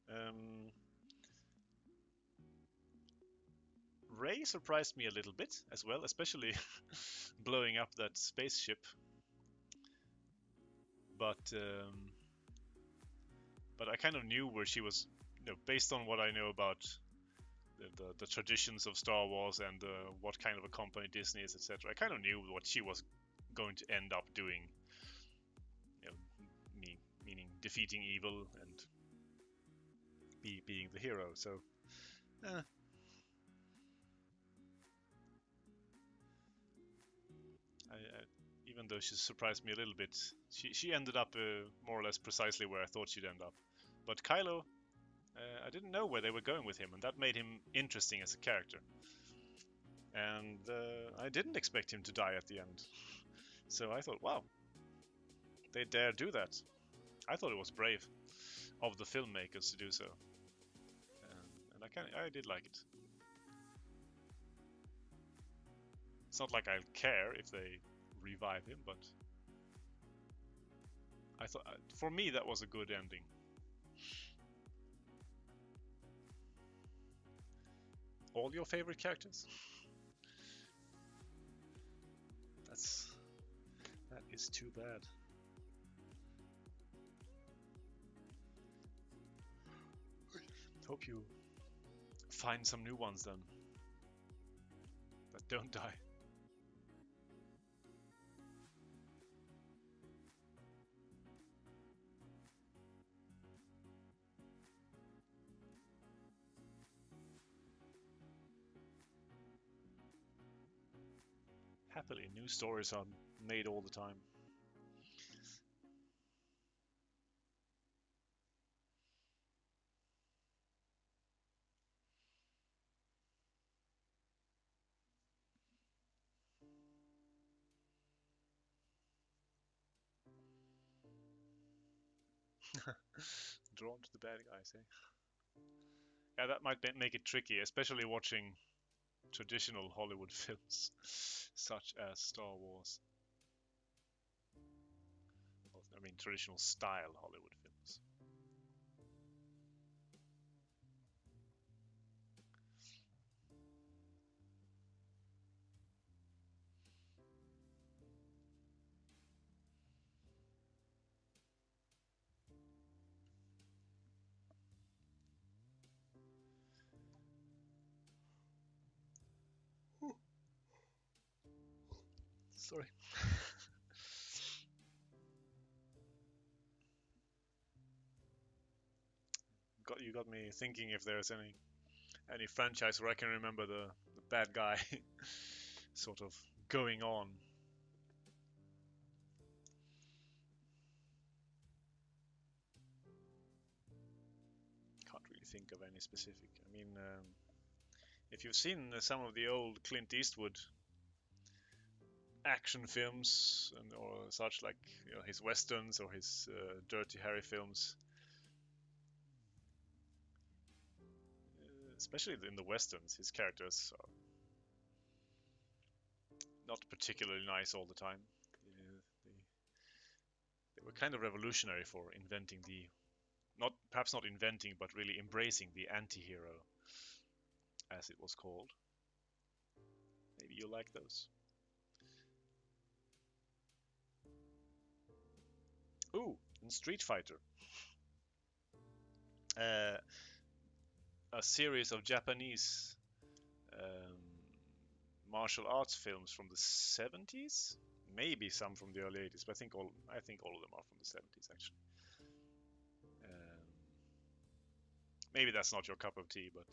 Rey surprised me a little bit as well, especially blowing up that spaceship. But I kind of knew where she was, based on what I know about the traditions of Star Wars and what kind of a company Disney is, etc. I kind of knew what she was going to end up doing. Meaning defeating evil and being the hero. So, even though she surprised me a little bit, she ended up more or less precisely where I thought she'd end up. But Kylo, I didn't know where they were going with him, and that made him interesting as a character. And I didn't expect him to die at the end. So I thought, wow, they dare do that. I thought it was brave of the filmmakers to do so. And I did like it. It's not like I'll care if they revive him, but I thought, for me, that was a good ending. All your favorite characters? That is too bad. Hope you find some new ones then that don't die. Happily, new stories are made all the time. Drawn to the bad guys, eh? Yeah, that might make it tricky, especially watching traditional Hollywood films, such as Star Wars. I mean, traditional style Hollywood films. Sorry. You got me thinking if there's any franchise where I can remember the bad guy sort of going on. Can't really think of any specific. I mean, if you've seen some of the old Clint Eastwood action films or such, like his westerns or his Dirty Harry films, especially in the westerns, his characters are not particularly nice all the time. They were kind of revolutionary for inventing perhaps not inventing, but really embracing the anti-hero, as it was called. Maybe you like those. Ooh, and Street Fighter. Uh, a series of Japanese um, martial arts films from the 70s, maybe some from the early 80s, but I think all of them are from the 70s actually. Um, Maybe that's not your cup of tea, but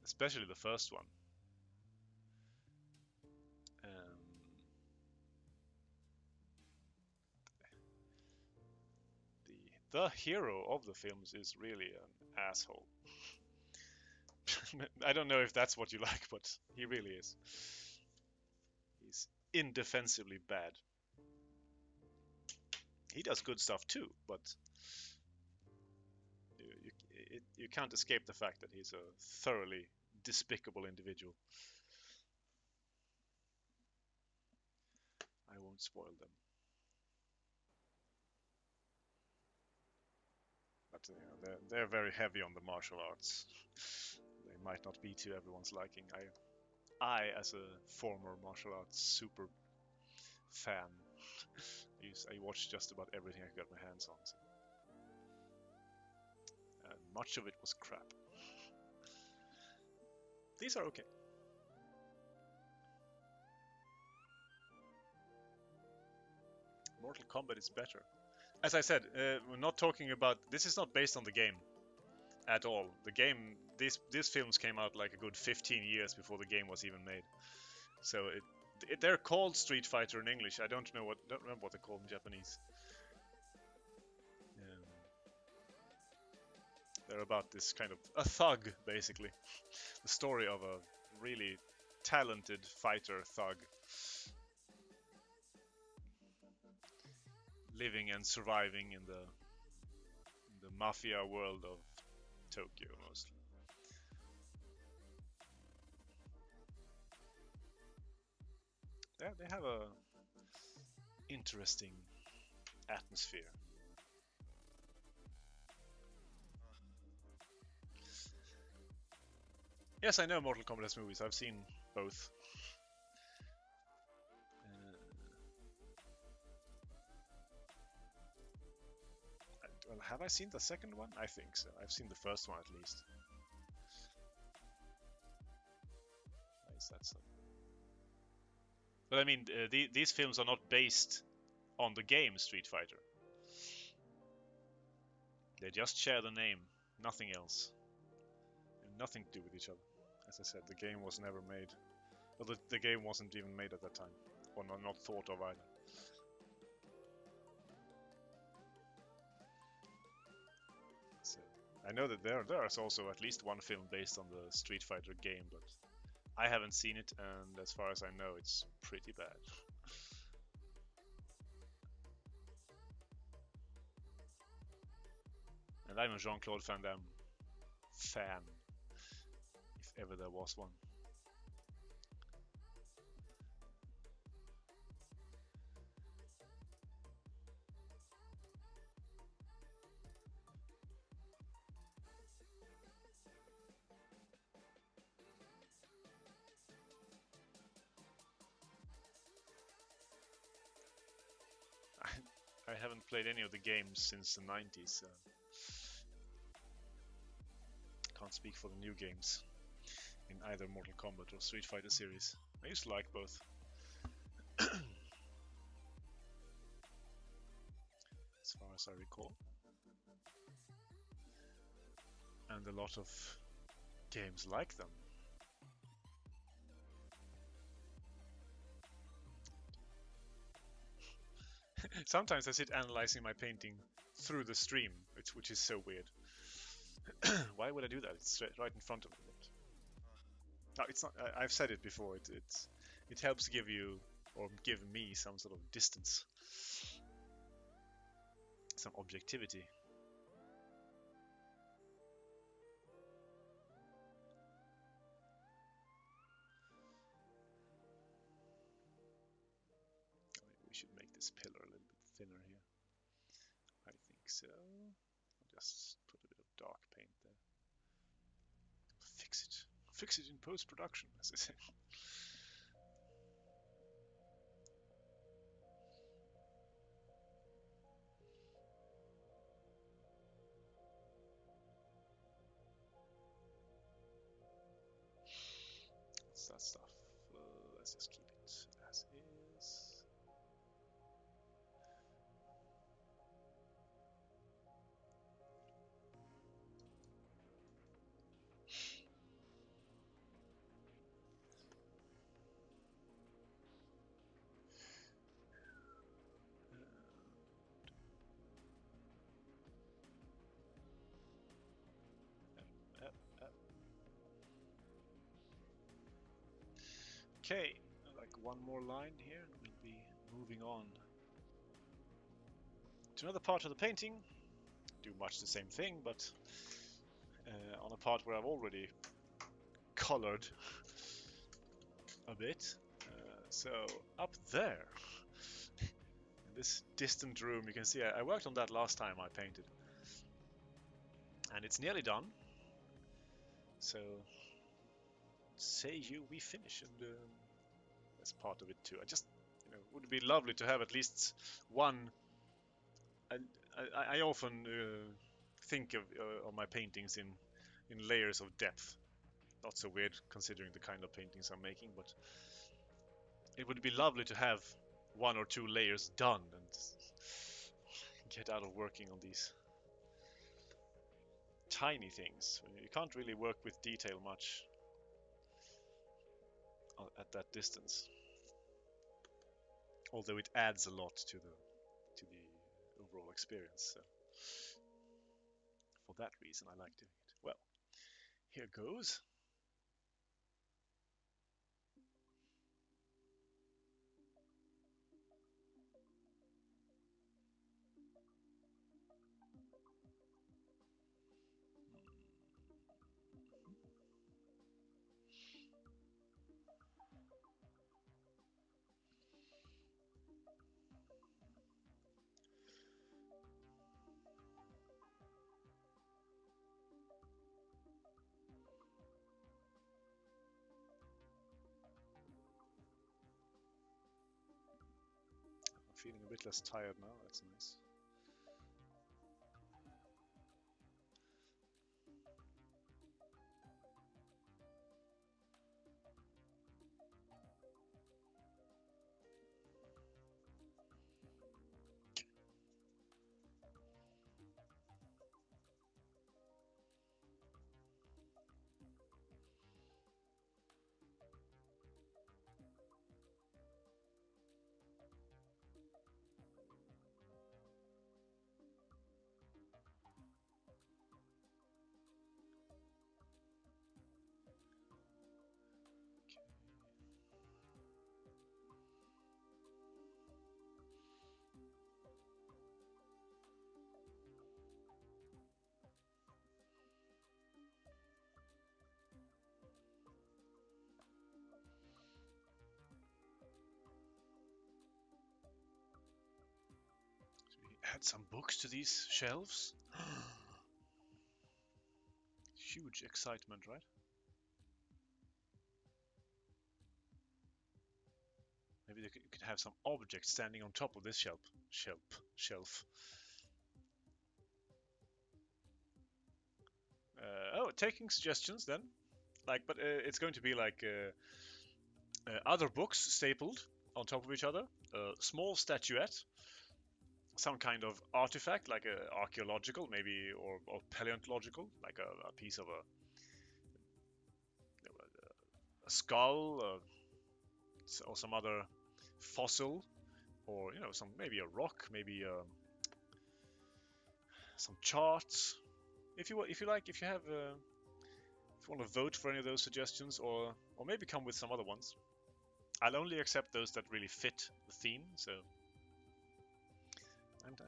especially the first one. Um, the hero of the films is really an asshole. I don't know if that's what you like, but he really is. He's indefensibly bad. He does good stuff too, but you can't escape the fact that he's a thoroughly despicable individual. I won't spoil them. But they're very heavy on the martial arts. They might not be to everyone's liking. I as a former martial arts super fan, I watched just about everything I got my hands on. So. And much of it was crap. These are okay. Mortal Kombat is better. As I said, we're not talking about. This is not based on the game at all. The game, these films came out like a good 15 years before the game was even made. So they're called Street Fighter in English. I don't remember what they're called in Japanese. They're about this kind of a thug, basically. The story of a really talented fighter thug living and surviving in the mafia world of Tokyo, mostly. They have a interesting atmosphere. Yes, I know Mortal Kombat has movies. I've seen both. Well, have I seen the second one? I think so. I've seen the first one at least. Why is that so? But I mean, these films are not based on the game Street Fighter. They just share the name, nothing else. And nothing to do with each other. As I said, the game was never made. Well, the game wasn't even made at that time. Or not thought of either. So, I know that there's also at least one film based on the Street Fighter game, but I haven't seen it, and as far as I know, it's pretty bad. And I'm a Jean-Claude Van Damme fan, if ever there was one. I haven't played any of the games since the 90s. Can't speak for the new games in either Mortal Kombat or Street Fighter series. I used to like both. As far as I recall. And a lot of games like them. Sometimes I sit analyzing my painting through the stream, which is so weird. Why would I do that? It's right in front of me. No, it's not. I've said it before. It helps give you or give me some sort of distance, some objectivity. We should make this pillar a little bit thinner here. I think so. I'll just put a bit of dark paint there. Fix it. Fix it in post-production, as I say. What's that stuff? Let's just keep it as is. Okay, like one more line here, and we'll be moving on to another part of the painting. Do much the same thing, but on a part where I've already colored a bit. So up there, in this distant room, you can see I worked on that last time I painted, and it's nearly done. So say you we finish, and that's part of it too. I just, would be lovely to have at least one. I often think of my paintings in layers of depth. Not so weird considering the kind of paintings I'm making, but it would be lovely to have one or two layers done and get out of working on these tiny things. You can't really work with detail much at that distance, although it adds a lot to the overall experience. So for that reason, I like doing it. Well, here goes. Feeling a bit less tired now, that's nice. Add some books to these shelves. Huge excitement, right? Maybe you could have some object standing on top of this shelf. Oh, taking suggestions then. But it's going to be like other books stapled on top of each other. A small statuette, some kind of artifact, like archaeological, maybe, or paleontological, like a piece of a skull, or some other fossil, or maybe a rock, maybe some charts. If you like, if you want to vote for any of those suggestions, or maybe come with some other ones. I'll only accept those that really fit the theme. So, and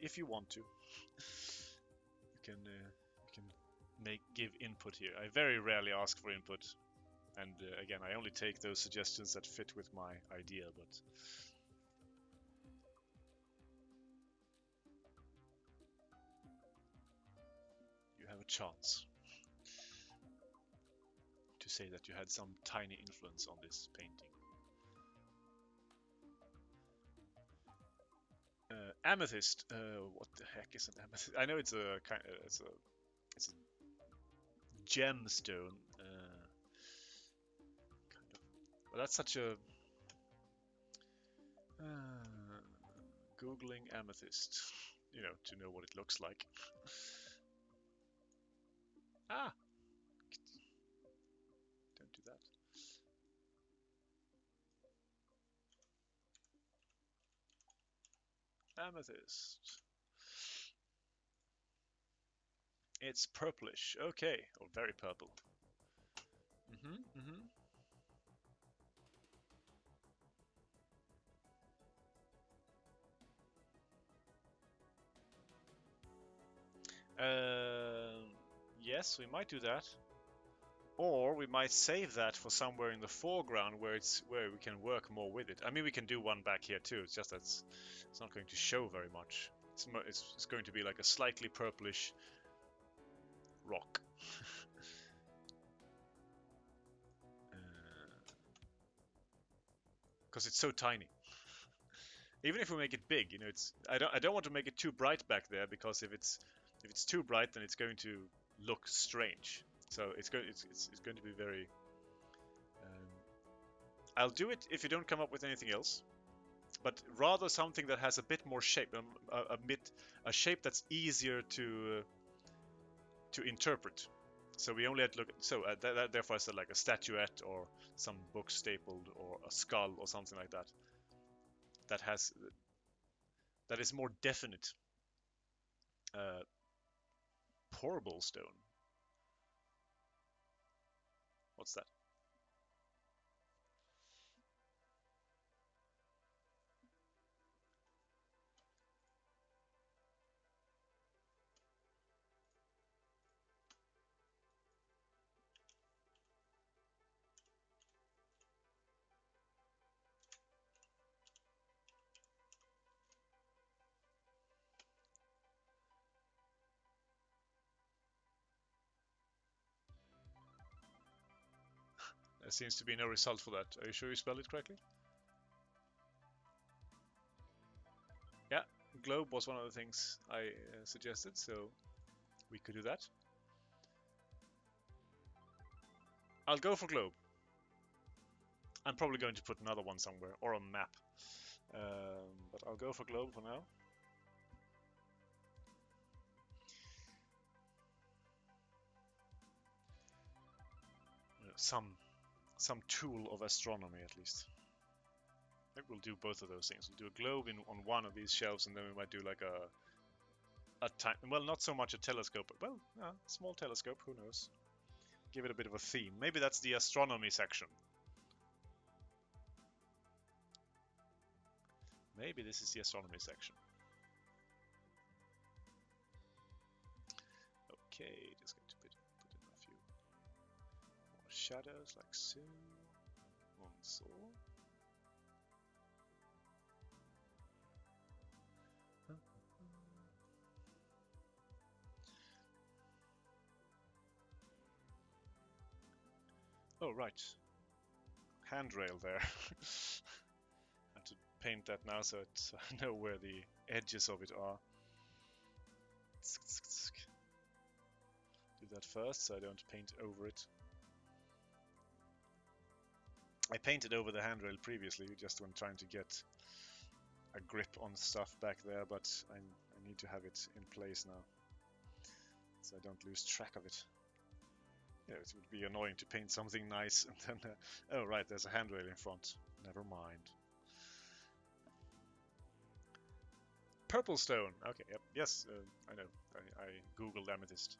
if you want to, you can give input here. I very rarely ask for input, and again, I only take those suggestions that fit with my idea. But you have a chance to say that you had some tiny influence on this painting. Amethyst. What the heck is an amethyst? I know it's a it's a gemstone. But that's such a... Googling amethyst, you know, to know what it looks like. Ah! Don't do that. Amethyst. It's purplish. Okay. Or very purple. Yes, we might do that. Or we might save that for somewhere in the foreground where we can work more with it. I mean, we can do one back here too. It's just that it's not going to show very much. It's going to be like a slightly purplish rock. Because it's so tiny. Even if we make it big, you know, I don't want to make it too bright back there, because if it's too bright, then it's going to look strange. So it's going to be very. I'll do it if you don't come up with anything else, but rather something that has a bit more shape, a shape that's easier to interpret. So we only had to look at, so therefore I said like a statuette or some book stapled or a skull or something like that. That is more definite. Pourable stone. What's that? There seems to be no result for that. Are you sure you spelled it correctly? Yeah, globe was one of the things I suggested, so we could do that. I'll go for globe. I'm probably going to put another one somewhere, or a map. But I'll go for globe for now. Some tool of astronomy, at least. Maybe we'll do both of those things. We'll do a globe on one of these shelves, and then we might do like well, not so much a telescope, but well, small telescope. Who knows? Give it a bit of a theme. Maybe that's the astronomy section. Maybe this is the astronomy section. Okay, just going to put in a few more shadows, like so. One so. Oh, right. Handrail there. I have to paint that now so I know where the edges of it are. Do that first so I don't paint over it. I painted over the handrail previously, just when trying to get a grip on stuff back there, but I need to have it in place now, so I don't lose track of it. Yeah, it would be annoying to paint something nice and then, oh right, there's a handrail in front. Never mind. Purple stone. Okay, yep, yes, I know. I googled amethyst.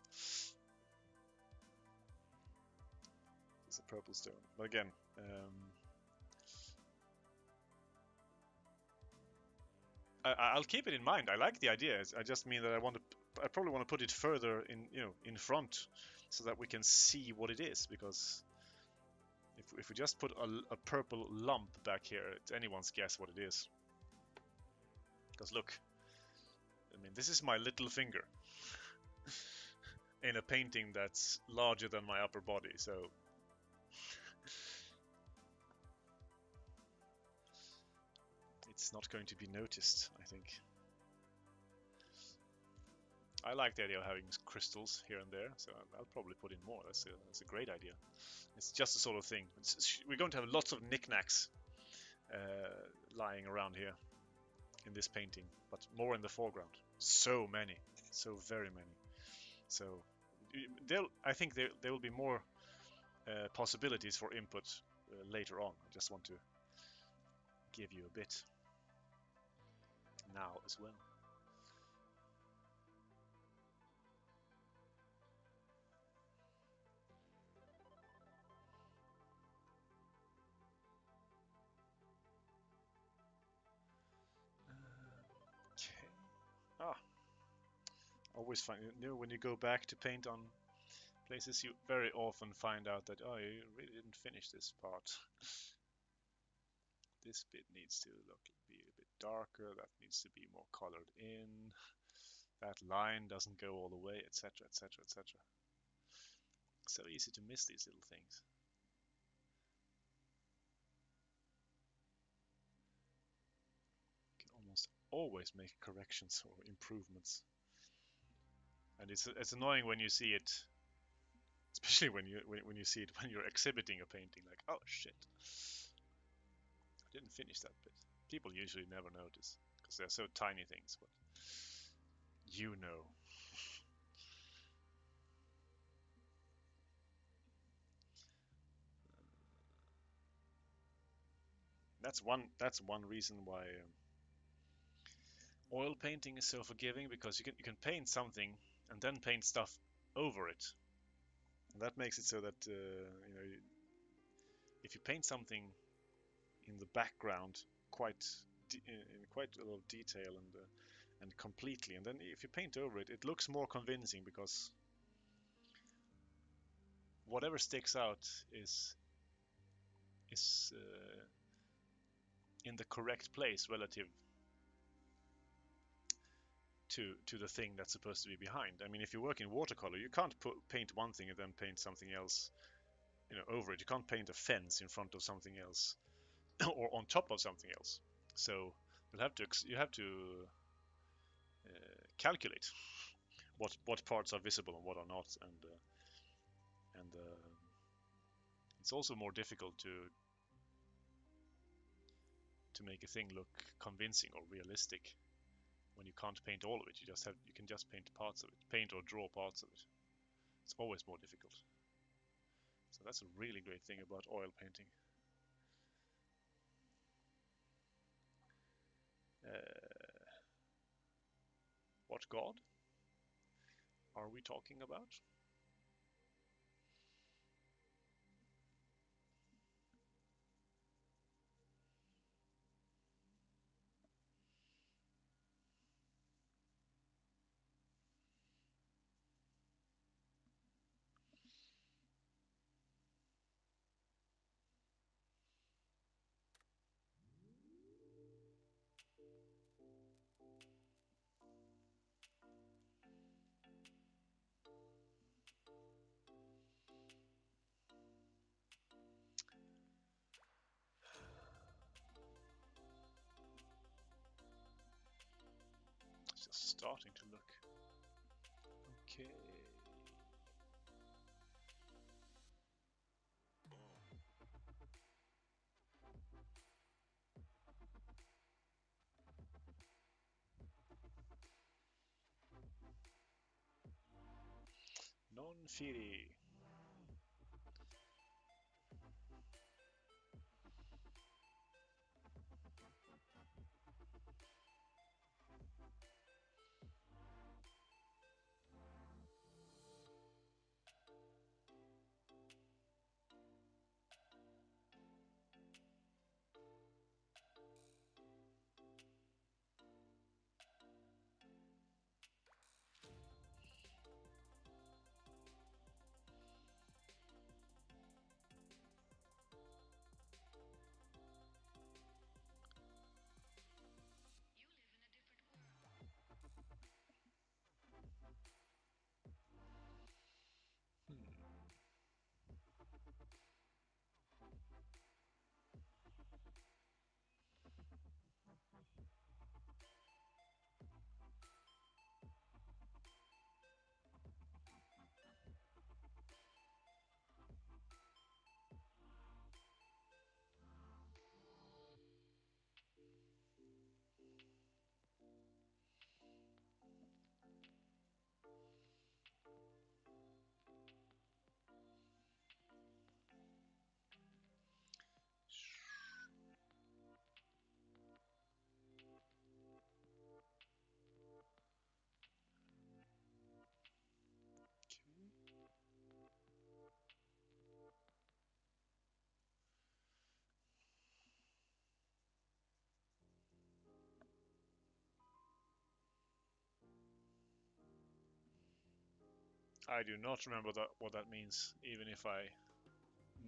It's a purple stone, but again, I'll keep it in mind. I like the idea. I just mean that I probably want to put it further in front, so that we can see what it is. Because if we just put a purple lump back here, it's anyone's guess what it is. Because look, I mean, this is my little finger in a painting that's larger than my upper body. So it's not going to be noticed, I think. I like the idea of having crystals here and there, so I'll probably put in more. That's a great idea. It's just the sort of thing. We're going to have lots of knickknacks lying around here in this painting, but more in the foreground. So many, so very many. So I think there will be more possibilities for input later on. I just want to give you a bit now as well. Okay. Always find, when you go back to paint on places, you very often find out that, oh, you really didn't finish this part. This bit needs to be a bit darker, that needs to be more colored in, that line doesn't go all the way, etc, etc, etc. So easy to miss these little things. You can almost always make corrections or improvements. And it's annoying when you see it, especially when you see it when you're exhibiting a painting, like, oh shit, I didn't finish that bit. People usually never notice because they're so tiny things, but you know. That's one reason why oil painting is so forgiving, because you can paint something and then paint stuff over it. And that makes it so that if you paint something in the background in quite a lot of detail and completely, and then if you paint over it, it looks more convincing, because whatever sticks out is in the correct place relative to the thing that's supposed to be behind. I mean, if you work in watercolor, you can't paint one thing and then paint something else, over it. You can't paint a fence in front of something else or on top of something else. So you have to calculate what parts are visible and what are not, and it's also more difficult to make a thing look convincing or realistic when you can't paint all of it. You can just paint parts of it, paint or draw parts of it. It's always more difficult. So that's a really great thing about oil painting. What god are we talking about? It's just starting to look. Okay. Non firi. I do not remember what that means, even if I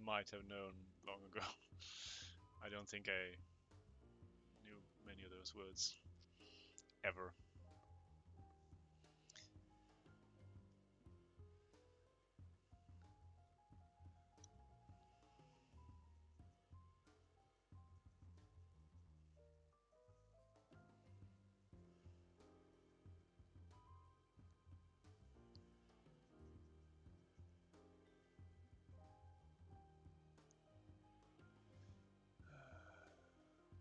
might have known long ago. I don't think I knew many of those words ever.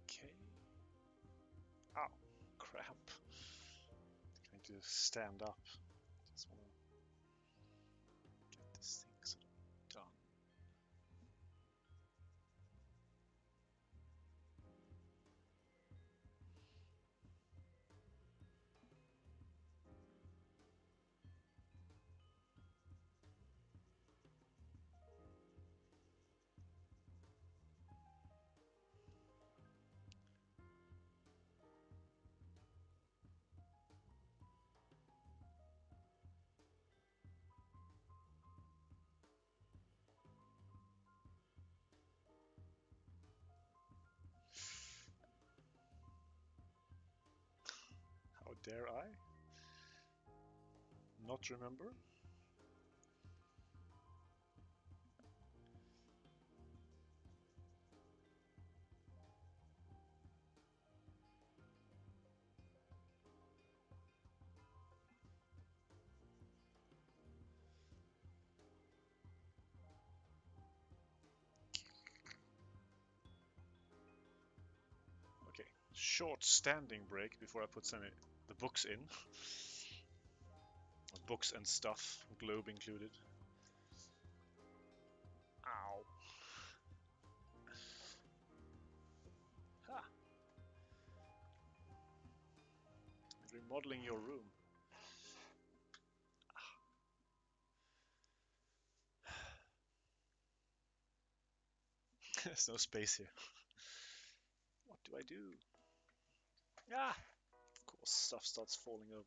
Okay. Ow, crap. I need to stand up. Just wanna get this thing sort of done. How dare I not remember? Okay, short standing break before I put the books in. Books and stuff, globe included. Ow. Ha. Remodeling your room. There's no space here. What do I do? Ah! Of course, stuff starts falling over.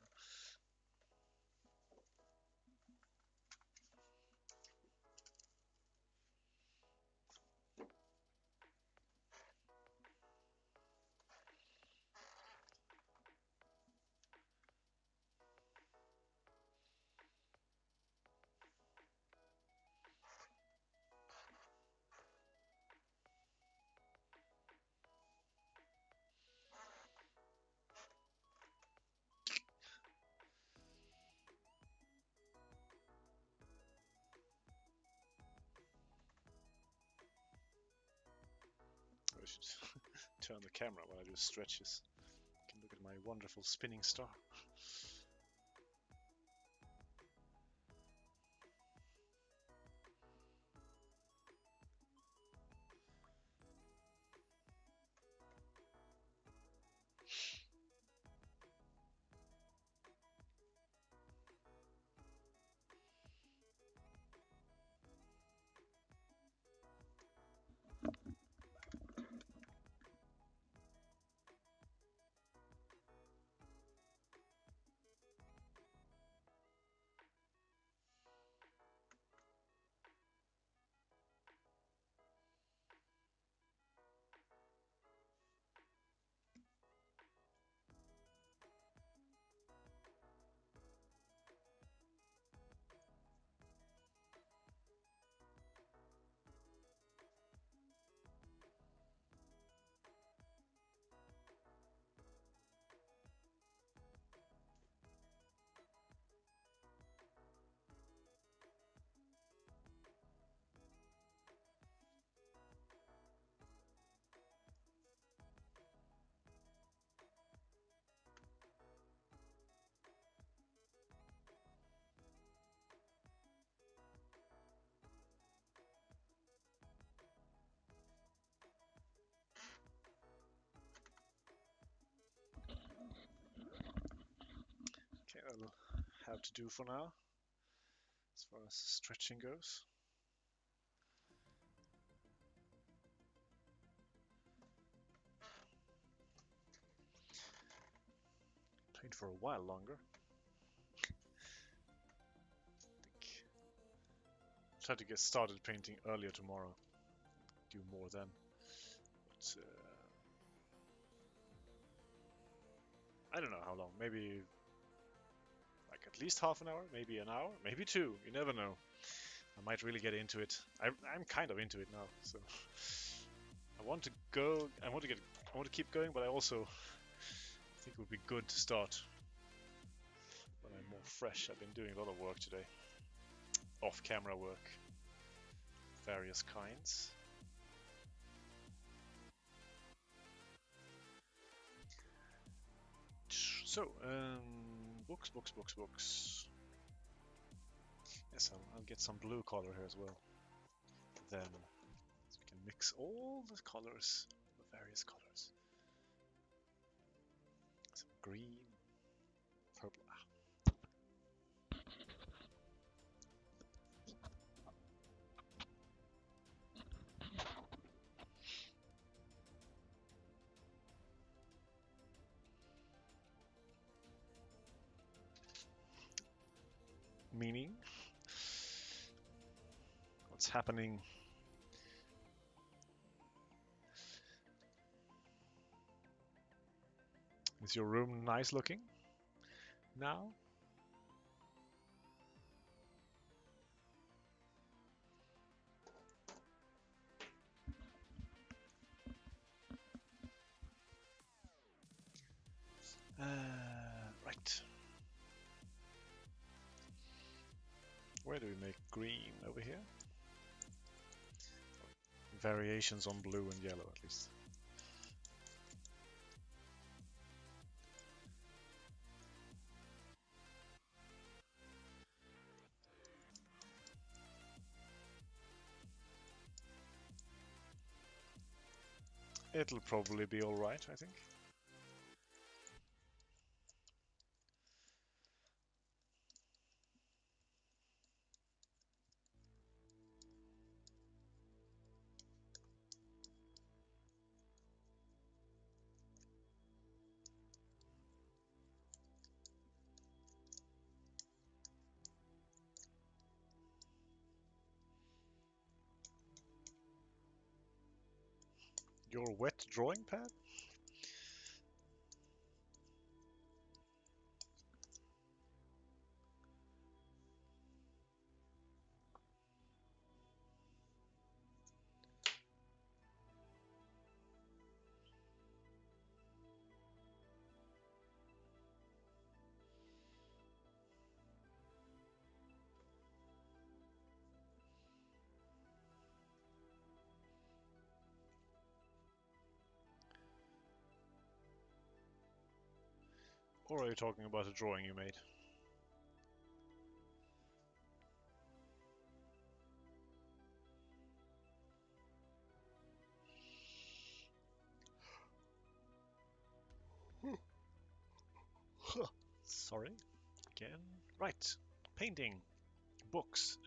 I should turn the camera when I do stretches. You can look at my wonderful spinning star. Okay, that'll have to do for now, as far as stretching goes. Played for a while longer. try to get started painting earlier tomorrow. Do more then. But, I don't know how long. Maybe like at least half an hour, maybe an hour, maybe 2. You never know. I might really get into it. I'm kind of into it now, so I want to go. I want to keep going, but I also think it would be good to start when I'm more fresh. I've been doing a lot of work today, off-camera work, various kinds. So, books. Yes, I'll get some blue color here as well. Then so we can mix all the colors, the various colors. Some green, purple. Meaning? What's happening? Is your room nice looking now? Right. Where do we make green? Over here? Variations on blue and yellow, at least. It'll probably be alright, I think. Your wet drawing pad? Or are you talking about a drawing you made? Sorry. Again. Right. Painting. Books.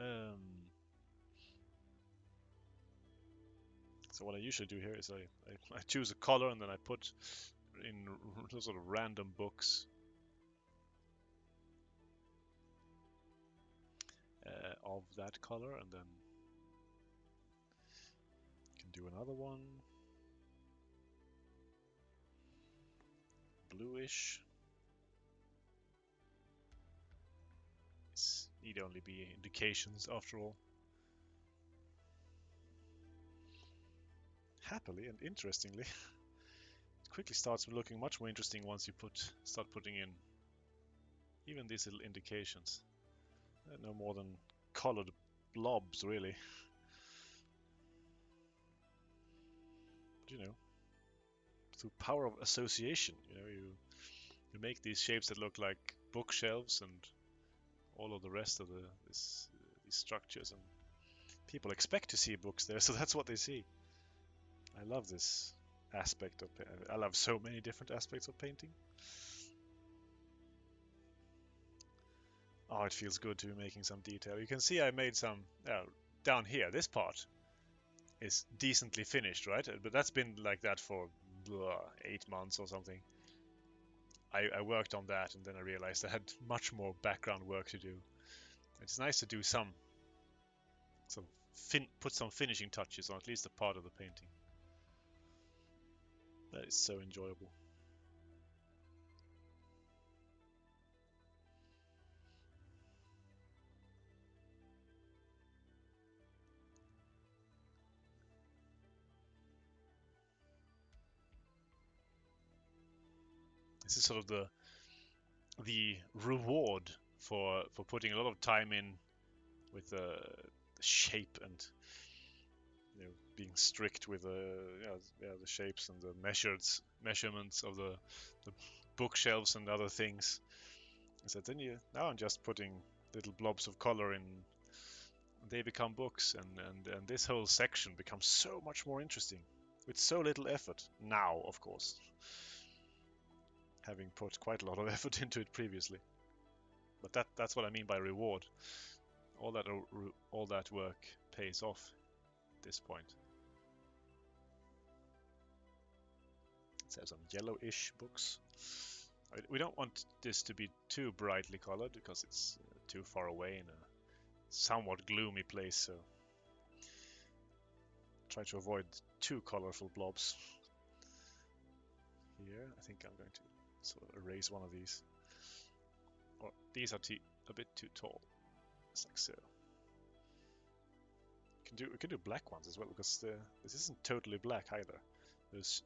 So what I usually do here is I choose a color and then I put in sort of random books of that color, and then can do another one. Bluish. This need only be indications after all. Happily and interestingly, it quickly starts looking much more interesting once you start putting in even these little indications. No more than colored blobs, really. But, you know, through power of association, you make these shapes that look like bookshelves and all of the rest of these structures, and people expect to see books there, so that's what they see. I love this aspect of I love so many different aspects of painting. Oh, it feels good to be making some detail. You can see I made some down here. This part is decently finished, right? But that's been like that for 8 months or something. I worked on that, and then I realized I had much more background work to do. It's nice to do some put some finishing touches on at least a part of the painting. That is so enjoyable. This is sort of the reward for putting a lot of time in with the shape and being strict with the shapes and the measurements of the bookshelves and other things. So then now I'm just putting little blobs of color in. They become books, and this whole section becomes so much more interesting with so little effort now, of course, having put quite a lot of effort into it previously. But that's what I mean by reward. All that work pays off at this point. Let's have some yellowish books. We don't want this to be too brightly colored because it's too far away in a somewhat gloomy place, so try to avoid too colorful blobs. Here, I think I'm going to sort of erase one of these. Or these are a bit too tall. It's like so. We can do black ones as well, because this isn't totally black either. There's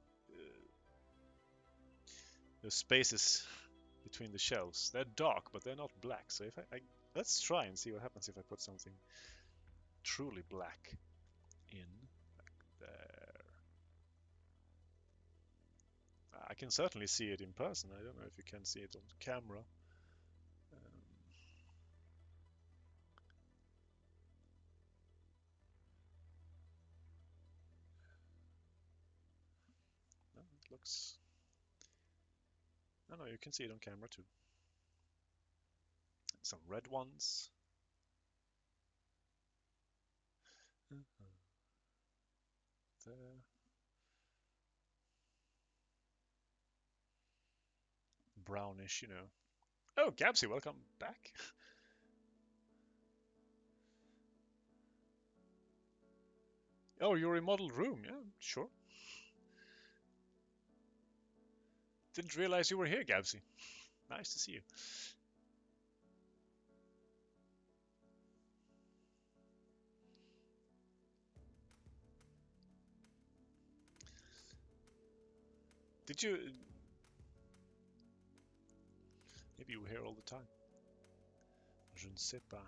spaces between the shelves. They're dark, but they're not black. So if let's try and see what happens if I put something truly black in, like there. I can certainly see it in person. I don't know if you can see it on camera. No, it looks. No, you can see it on camera too. Some red ones. There. Brownish, Oh, Gabsy, welcome back. Oh, your remodeled room. Yeah, sure. Didn't realize you were here, Gabsy. Nice to see you. Did you... Maybe you were here all the time. Je ne sais pas.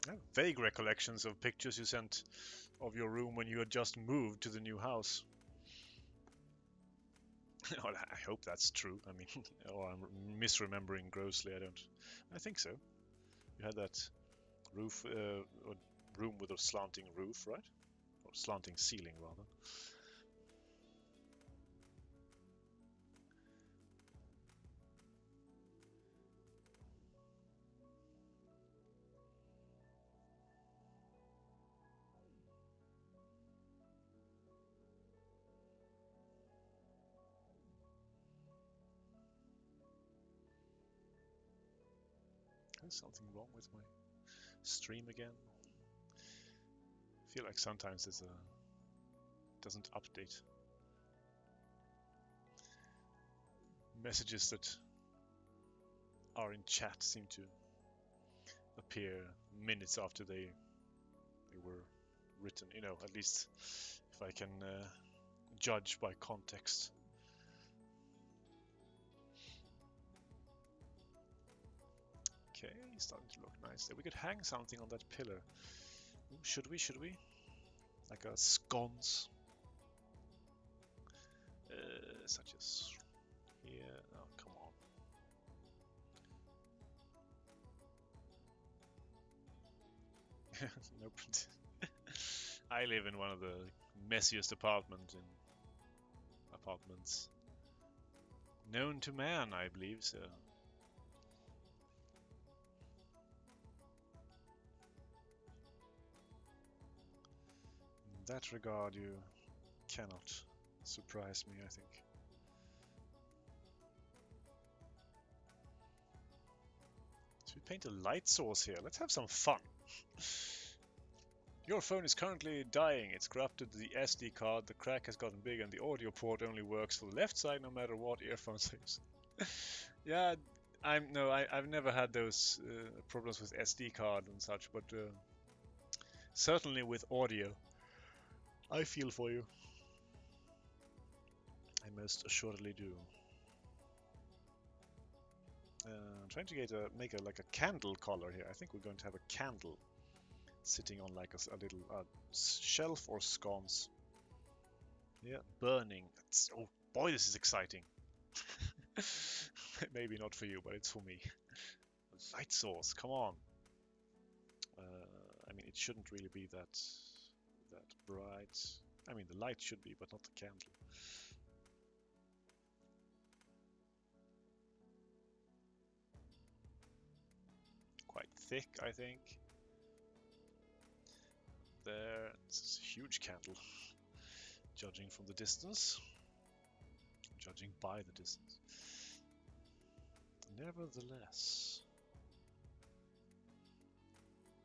I have vague recollections of pictures you sent of your room when you had just moved to the new house. Well, I hope that's true. I mean, or I'm misremembering grossly. I think so. You had that roof, or room with a slanting roof, right? Or slanting ceiling, rather. There's something wrong with my stream again. I feel like sometimes it doesn't update. Messages that are in chat seem to appear minutes after they were written. At least if I can judge by context. Okay, starting to look nice. We could hang something on that pillar. Should we? Like a sconce. Such as here. Oh, come on. Nope. I live in one of the messiest apartments up apartments. Known to man, I believe, so. In that regard, you cannot surprise me, I think. So we paint a light source here. Let's have some fun. Your phone is currently dying. It's corrupted the SD card, the crack has gotten big, and the audio port only works for the left side no matter what earphones I use. Yeah, I've never had those problems with SD card and such, but certainly with audio. I feel for you. I most assuredly do. Trying to make like a candle color here. I think we're going to have a candle sitting on like a little shelf or sconce. Yeah, burning. Oh boy, this is exciting. Maybe not for you, but it's for me. Light source, come on. I mean, it shouldn't really be that bright. I mean, the light should be, but not the candle. Quite thick, I think. There, it's a huge candle. Judging from the distance. Judging by the distance. Nevertheless.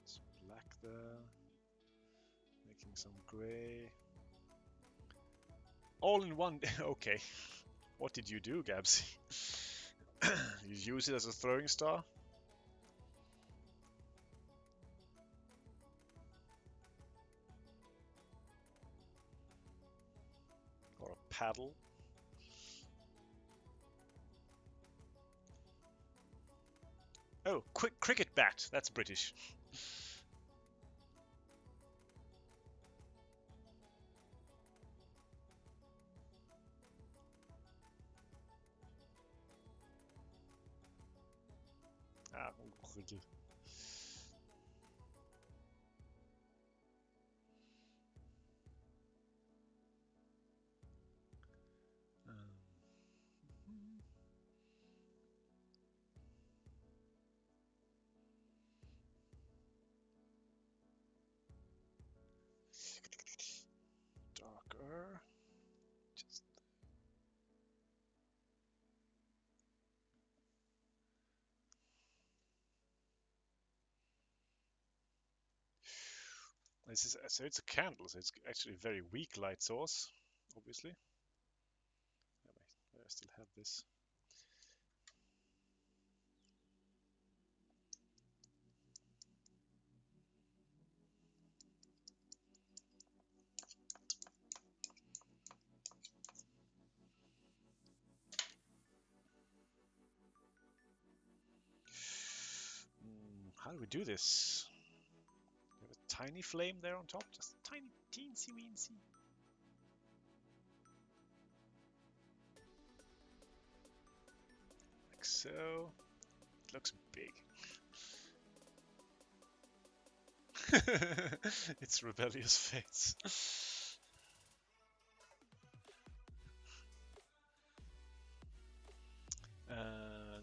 Some black there. Making some grey. All in one. Okay. What did you do, Gabsy? You use it as a throwing star? Or a paddle? Oh, quick cricket bat. That's British. Ah, cricket. Darker. Just this is so it's a candle, so it's actually a very weak light source, obviously. I still have this. How do we do this? We have a tiny flame there on top, just tiny, teensy weensy. Like so. It looks big. It's rebellious fates.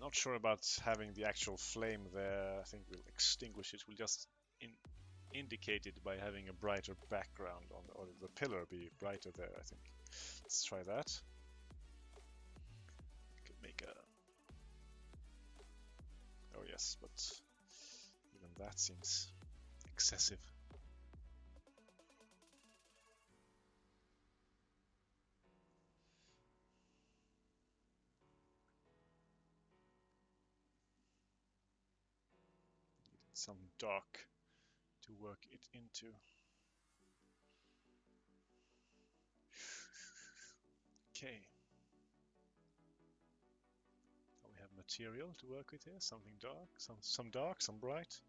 Not sure about having the actual flame there. I think we'll extinguish it. We'll just indicate it by having a brighter background on or the pillar be brighter there, I think. Let's try that. Could make a... Oh yes, but even that seems excessive. Some dark to work it into. Okay. Now we have material to work with here. Something dark, some dark, some bright.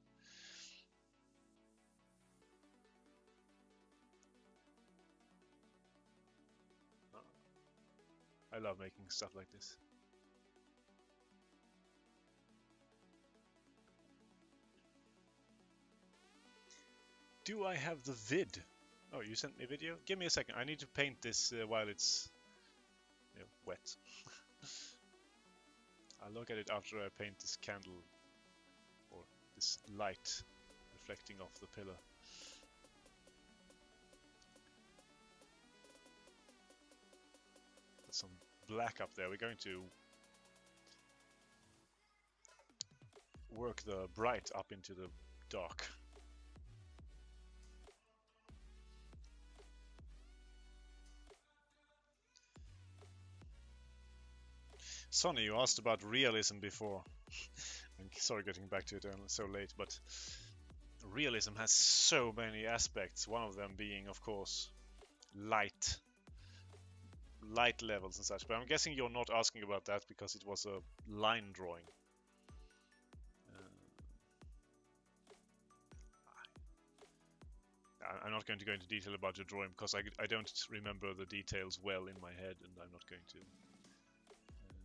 I love making stuff like this. Do I have the vid? Oh, you sent me a video? Give me a second. I need to paint this while it's wet. I'll look at it after I paint this candle, or this light reflecting off the pillar. There's some black up there. We're going to work the bright up into the dark. Sonny, you asked about realism before. I'm sorry getting back to it so late, but realism has so many aspects, one of them being, of course, light levels and such, but I'm guessing you're not asking about that because it was a line drawing. I'm not going to go into detail about your drawing because I don't remember the details well in my head, and I'm not going to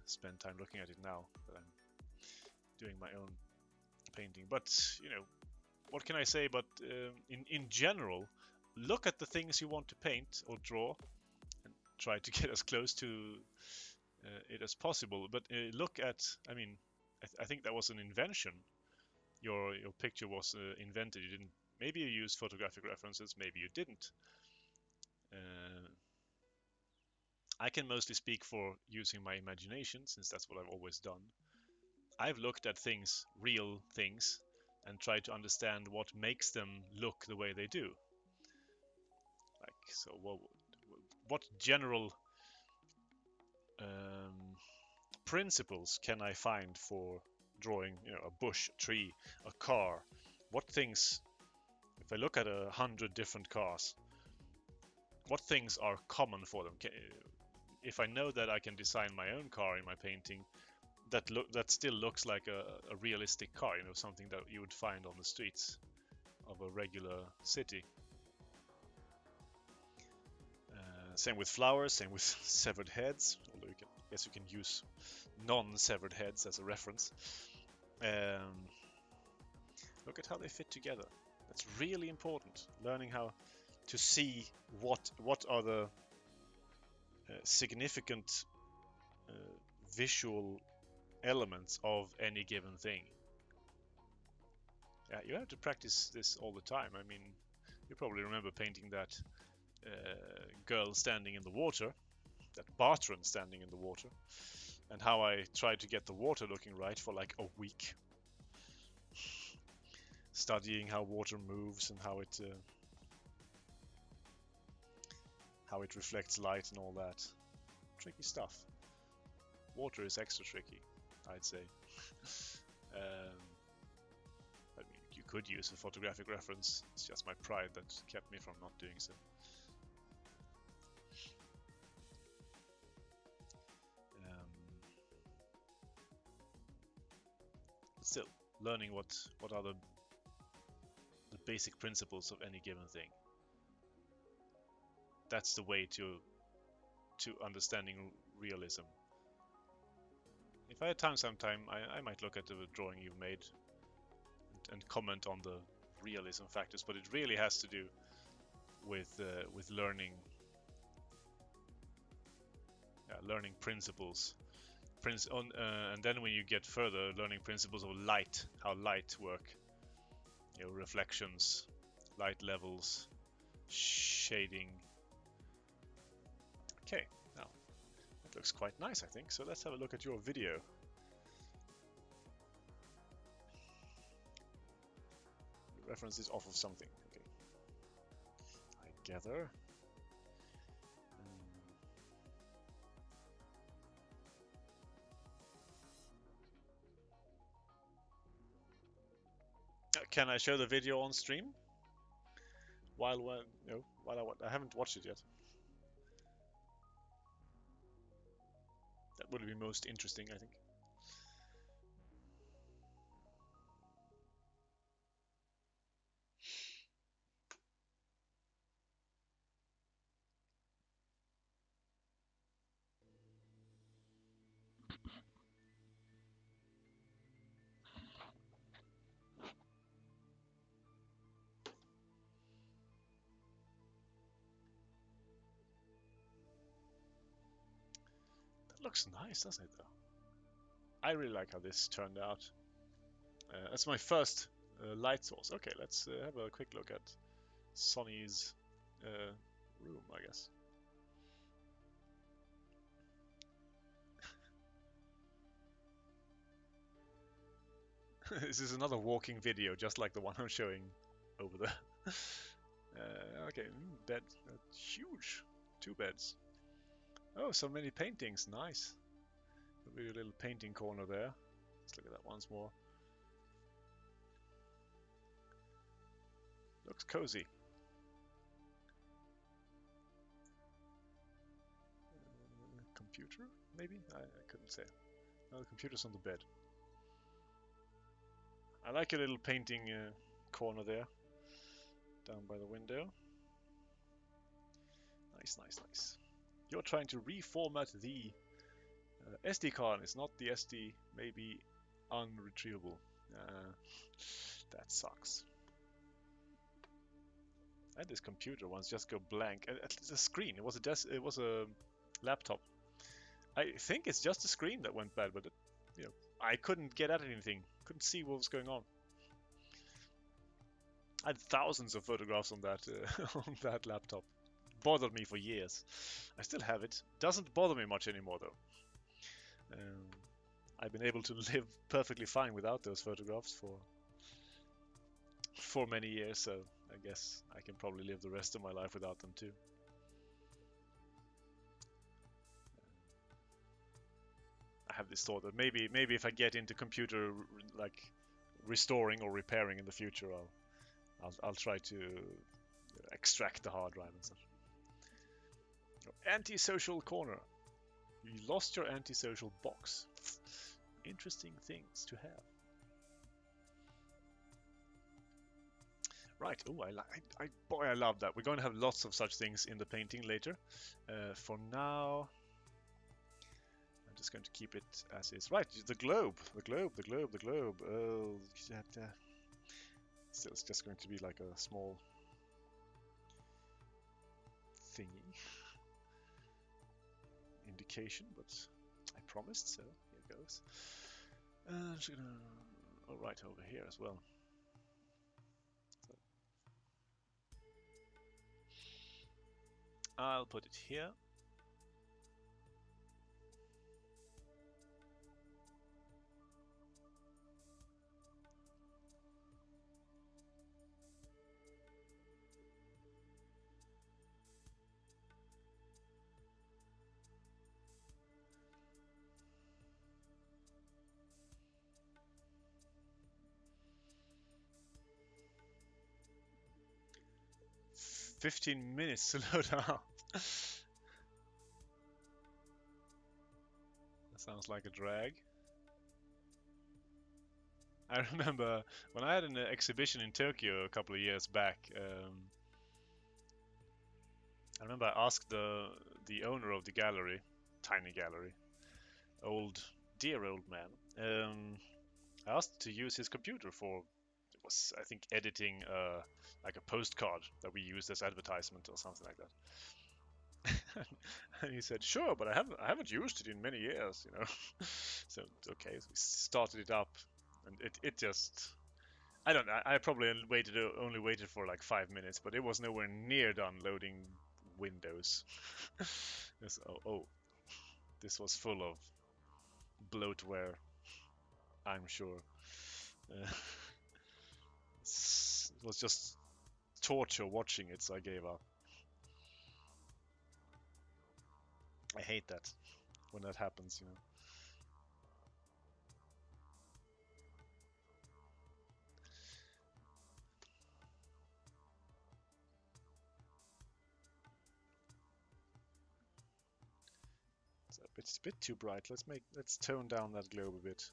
spend time looking at it now that I'm doing my own painting. But, you know, what can I say? But in general, look at the things you want to paint or draw and try to get as close to it as possible. But look at, I mean, I think that was an invention. Your picture was invented. You didn't. Maybe you used photographic references. Maybe you didn't. I can mostly speak for using my imagination, since that's what I've always done. I've looked at things, real things, and tried to understand what makes them look the way they do. Like, so what general principles can I find for drawing, you know, a bush, a tree, a car? What things, if I look at 100 different cars, what things are common for them? If I know that I can design my own car in my painting, that still looks like a realistic car, you know, something that you would find on the streets of a regular city. Same with flowers, same with severed heads, although I guess you can use non-severed heads as a reference. Look at how they fit together. That's really important. Learning how to see what are the significant visual elements of any given thing. Yeah, you have to practice this all the time. I mean, you probably remember painting that girl standing in the water, that Bartran standing in the water, and how I tried to get the water looking right for like a week, studying how water moves and how it reflects light and all that. Tricky stuff. Water is extra tricky, I'd say. I mean, you could use a photographic reference. It's just my pride that kept me from not doing so. But still, learning what are the basic principles of any given thing. That's the way to understanding realism. If I had time sometime, I might look at the drawing you've made and comment on the realism factors, but it really has to do with learning learning principles. And then when you get further, learning principles of light, how light work, you know, reflections, light levels, shading. Okay, now that looks quite nice, I think. So let's have a look at your video. The reference is off of something. Okay, I gather. Can I show the video on stream? I haven't watched it yet. That would be most interesting, I think. That looks nice, doesn't it, though? I really like how this turned out. That's my first light source. Okay, let's have a quick look at Sonny's room, I guess. This is another walking video, just like the one I'm showing over there. Okay, bed, huge, 2 beds. Oh, so many paintings, nice. A really little painting corner there. Let's look at that once more. Looks cozy. Computer, maybe? I couldn't say. No, the computer's on the bed. I like a little painting corner there, down by the window. Nice, nice, nice. You're trying to reformat the SD card. It's not the SD, maybe unretrievable. That sucks. And this computer once just go blank. The screen. It was a laptop. I think it's just the screen that went bad, but you know, I couldn't get at anything. Couldn't see what was going on. I had thousands of photographs on that on that laptop. Bothered me for years. I still have it. Doesn't bother me much anymore though. I've been able to live perfectly fine without those photographs for many years, so I guess I can probably live the rest of my life without them too. I have this thought that maybe if I get into computer like restoring or repairing in the future, I'll try to extract the hard drive and such. Antisocial corner. You lost your antisocial box. Interesting things to have. Right. Oh, boy, I love that. We're going to have lots of such things in the painting later. For now, I'm just going to keep it as is. Right. The globe. The globe. The globe. The globe. Oh, still, it's just going to be like a small thingy indication, but I promised, so here goes. Oh, right over here as well. So I'll put it here. "15 minutes to load up." That sounds like a drag. I remember when I had an exhibition in Tokyo a couple of years back. I remember I asked the owner of the gallery, tiny gallery, dear old man. I asked to use his computer for, it was I think editing like a postcard that we used as advertisement or something like that. And he said, "Sure, but I haven't used it in many years, you know." So okay, so we started it up, and it just, I don't know. I probably only waited for like 5 minutes, but it was nowhere near done loading Windows. Oh, this was full of bloatware, I'm sure. It was just torture watching it, so I gave up. I hate that when that happens, you know. It's a bit too bright. Let's tone down that globe a bit.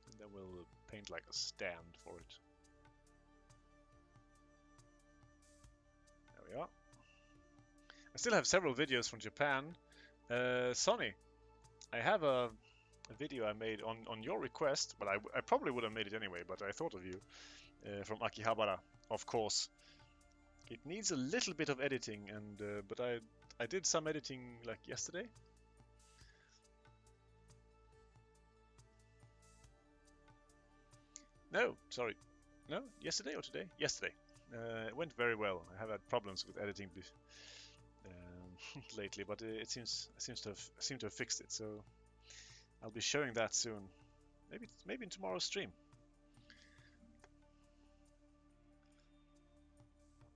And then we'll paint like a stand for it. There we are. I still have several videos from Japan. Sonny, I have a video I made on your request, but I probably would have made it anyway, but I thought of you, from Akihabara, of course. It needs a little bit of editing, and but I did some editing like yesterday. No, sorry. No, yesterday or today? Yesterday. It went very well. I have had problems with editing lately, but I seem to have fixed it. So I'll be showing that soon. Maybe in tomorrow's stream.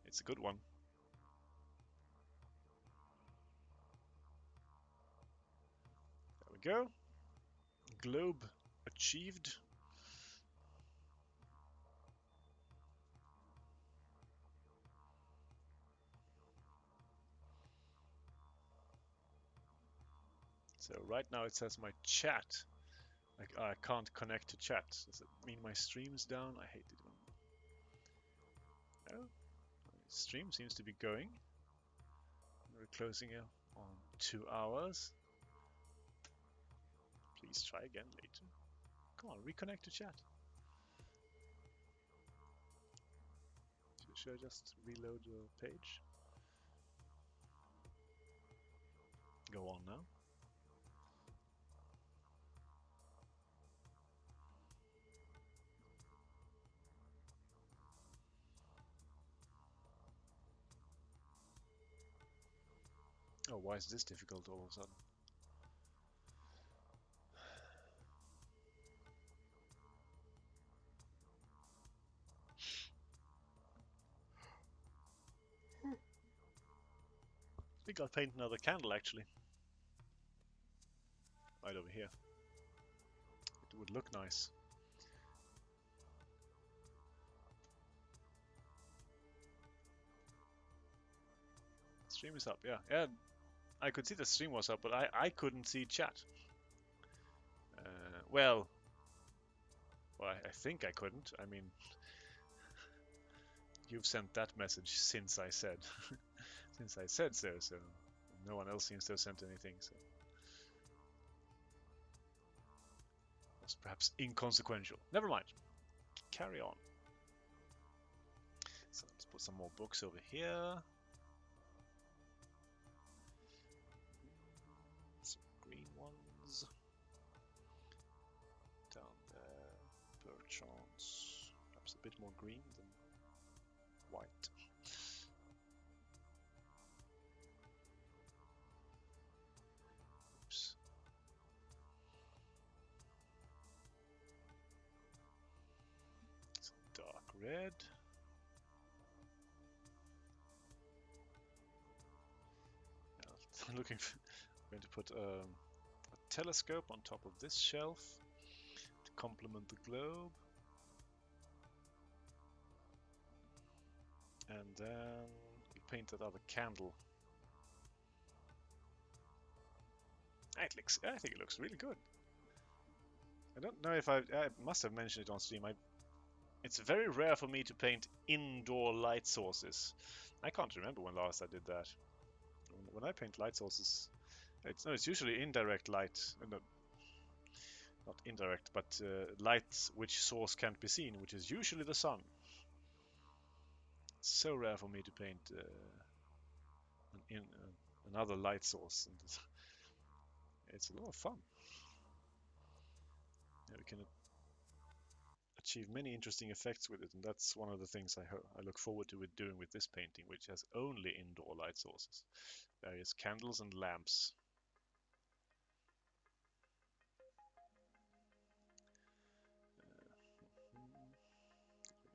It's a good one. There we go. Globe achieved. So right now it says my chat. I can't connect to chat. Does it mean my stream is down? I hate it when... Oh, stream seems to be going. We're closing it on 2 hours. Please try again later. Come on, reconnect to chat. Should I just reload the page? Go on now. Oh, why is this difficult all of a sudden? I think I'll paint another candle actually. Right over here. It would look nice. Stream is up, yeah. Yeah, I could see the stream was up, but I couldn't see chat. Well, I think I couldn't. I mean, you've sent that message since I said since I said so, so no one else seems to have sent anything, so that's perhaps inconsequential. Never mind. Carry on. So let's put some more books over here. Some green ones. Down there. Perchance. Perhaps a bit more green than white. Oops. Some dark red. I'm looking for, I'm going to put a telescope on top of this shelf to complement the globe. And then we'll paint that other candle. I think it looks really good. I don't know if I must have mentioned it on stream. It's very rare for me to paint indoor light sources. I can't remember when last I did that. When I paint light sources, it's usually indirect light. Not indirect, but light which source can't be seen, which is usually the sun. It's so rare for me to paint another light source. And it's a lot of fun. Yeah, we can achieve many interesting effects with it, and that's one of the things I look forward to doing with this painting, which has only indoor light sources. Various candles and lamps.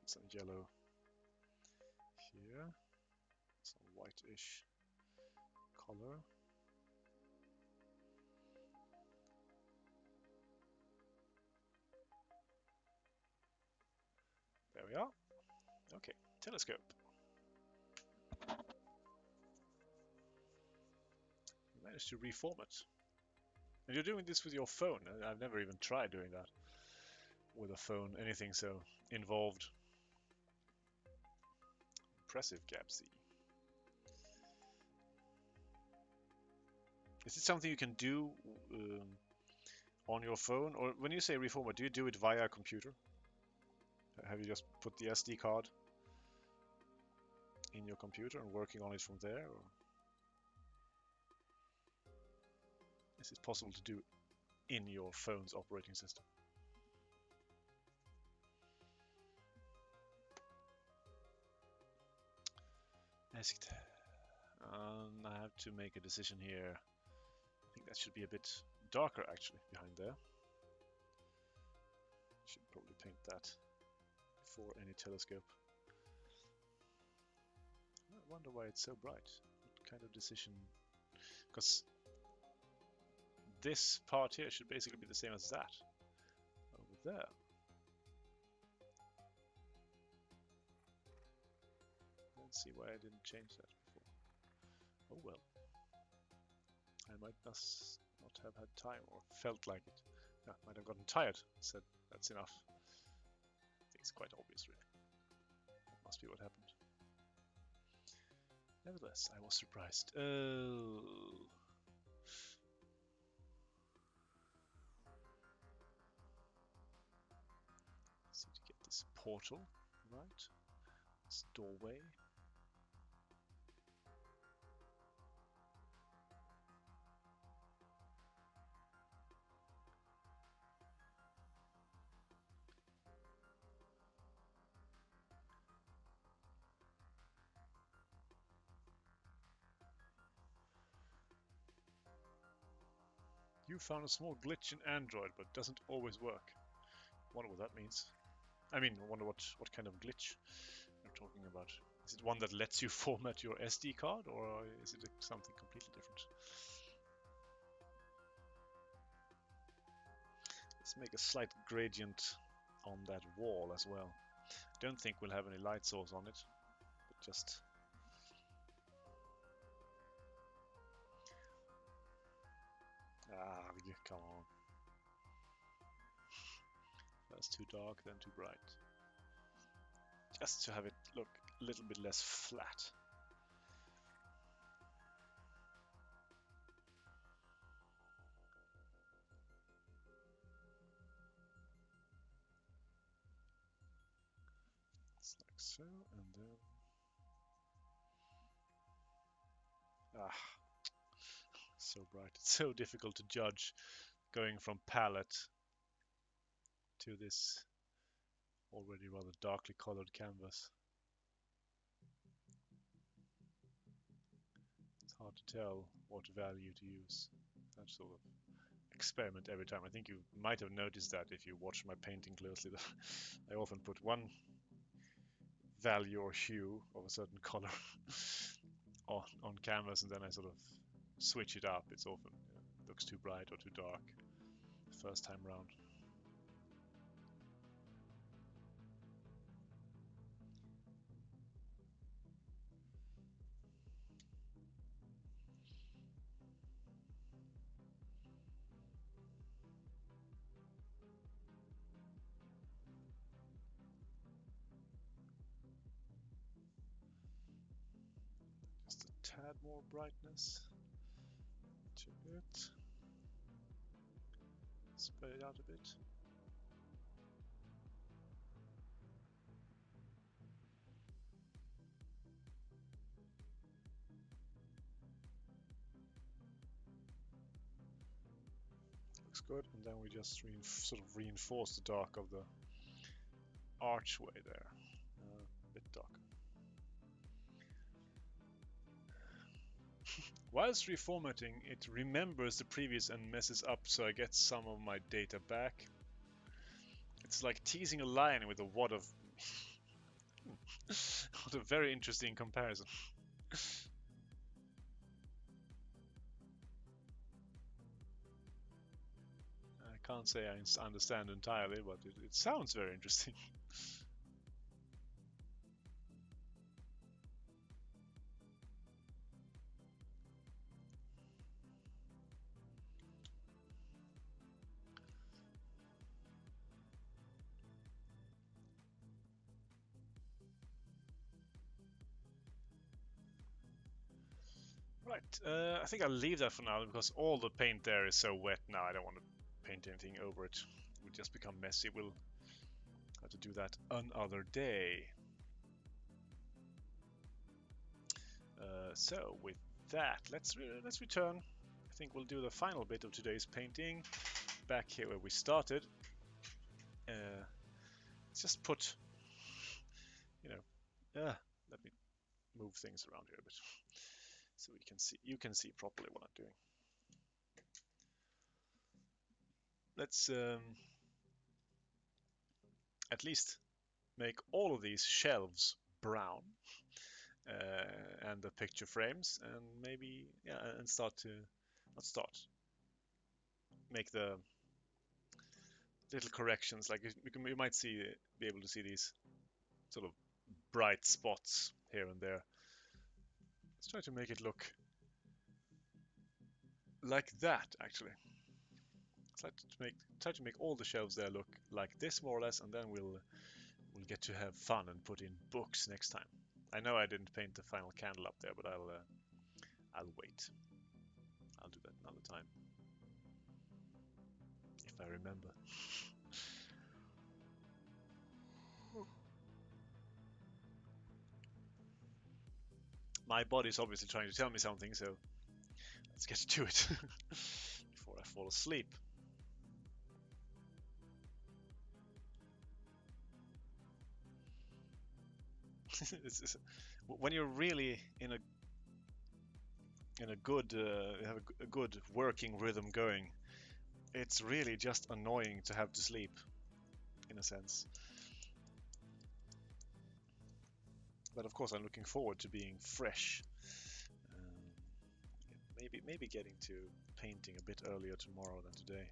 Some yellow here, some whitish color. There we are. Okay, telescope. You managed to reform it. And you're doing this with your phone. I've never even tried doing that with a phone, anything so involved. Impressive, Gabsy. Is it something you can do on your phone? Or when you say reformat, do you do it via a computer? Have you just put the SD card in your computer and working on it from there? Or? this is possible to do in your phone's operating system. Asked. I have to make a decision here. I think that should be a bit darker actually behind there. Should probably paint that before any telescope. I wonder why it's so bright. What kind of decision? Because this part here should basically be the same as that over there. Let's see why I didn't change that before. Oh well. I might thus not have had time, or felt like it. Yeah, might have gotten tired. Said that's enough. I think it's quite obvious, really. That must be what happened. Nevertheless, I was surprised. Oh. Let's see to get this portal right. This doorway. You found a small glitch in Android, but doesn't always work. Wonder what that means. I mean, I wonder what kind of glitch you're talking about. Is it one that lets you format your SD card, or is it something completely different? Let's make a slight gradient on that wall as well. Don't think we'll have any light source on it, but just... come on. First too dark, then too bright. Just to have it look a little bit less flat. It's like so, and then... so bright. It's so difficult to judge going from palette to this already rather darkly colored canvas. It's hard to tell what value to use. That sort of experiment every time. I think you might have noticed that if you watch my painting closely. I often put one value or hue of a certain color on canvas, and then I sort of switch it up. It's often looks too bright or too dark first time round. Just a tad more brightness to it. Spread it out a bit. Looks good, and then we just sort of reinforce the dark of the archway there. A bit darker. Whilst reformatting, it remembers the previous and messes up, so I get some of my data back. It's like teasing a lion with a wad of... What a very interesting comparison. I can't say I understand entirely, but it sounds very interesting. Right, I think I'll leave that for now because all the paint there is so wet now. I don't want to paint anything over it. It would just become messy. We'll have to do that another day. So with that, let's return. I think we'll do the final bit of today's painting. Back here where we started. Let's just put, let me move things around here a bit so you can see properly what I'm doing. Let's at least make all of these shelves brown and the picture frames, and maybe and make the little corrections. Like you might be able to see these sort of bright spots here and there. Let's try to make it look like that, actually. Try to make all the shelves there look like this, more or less, and then we'll get to have fun and put in books next time. I know I didn't paint the final candle up there, but I'll wait. I'll do that another time, if I remember. My body's obviously trying to tell me something, so let's get to it before I fall asleep. When you're really in a good have a good working rhythm going, it's really just annoying to have to sleep, in a sense. But of course, I'm looking forward to being fresh. Maybe getting to painting a bit earlier tomorrow than today.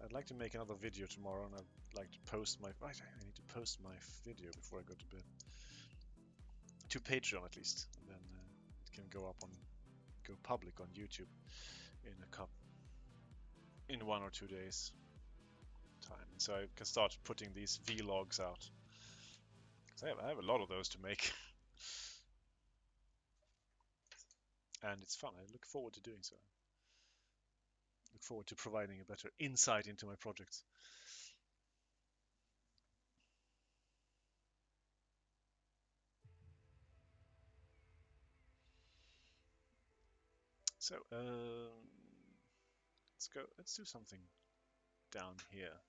I'd like to make another video tomorrow, and I'd like to post my... Right, I need to post my video before I go to bed. To Patreon, at least. And then it can go public on YouTube in 1 or 2 days time. So I can start putting these vlogs out. Because I have a lot of those to make. And it's fun. I look forward to doing so. Look forward to providing a better insight into my projects. So let's do something down here,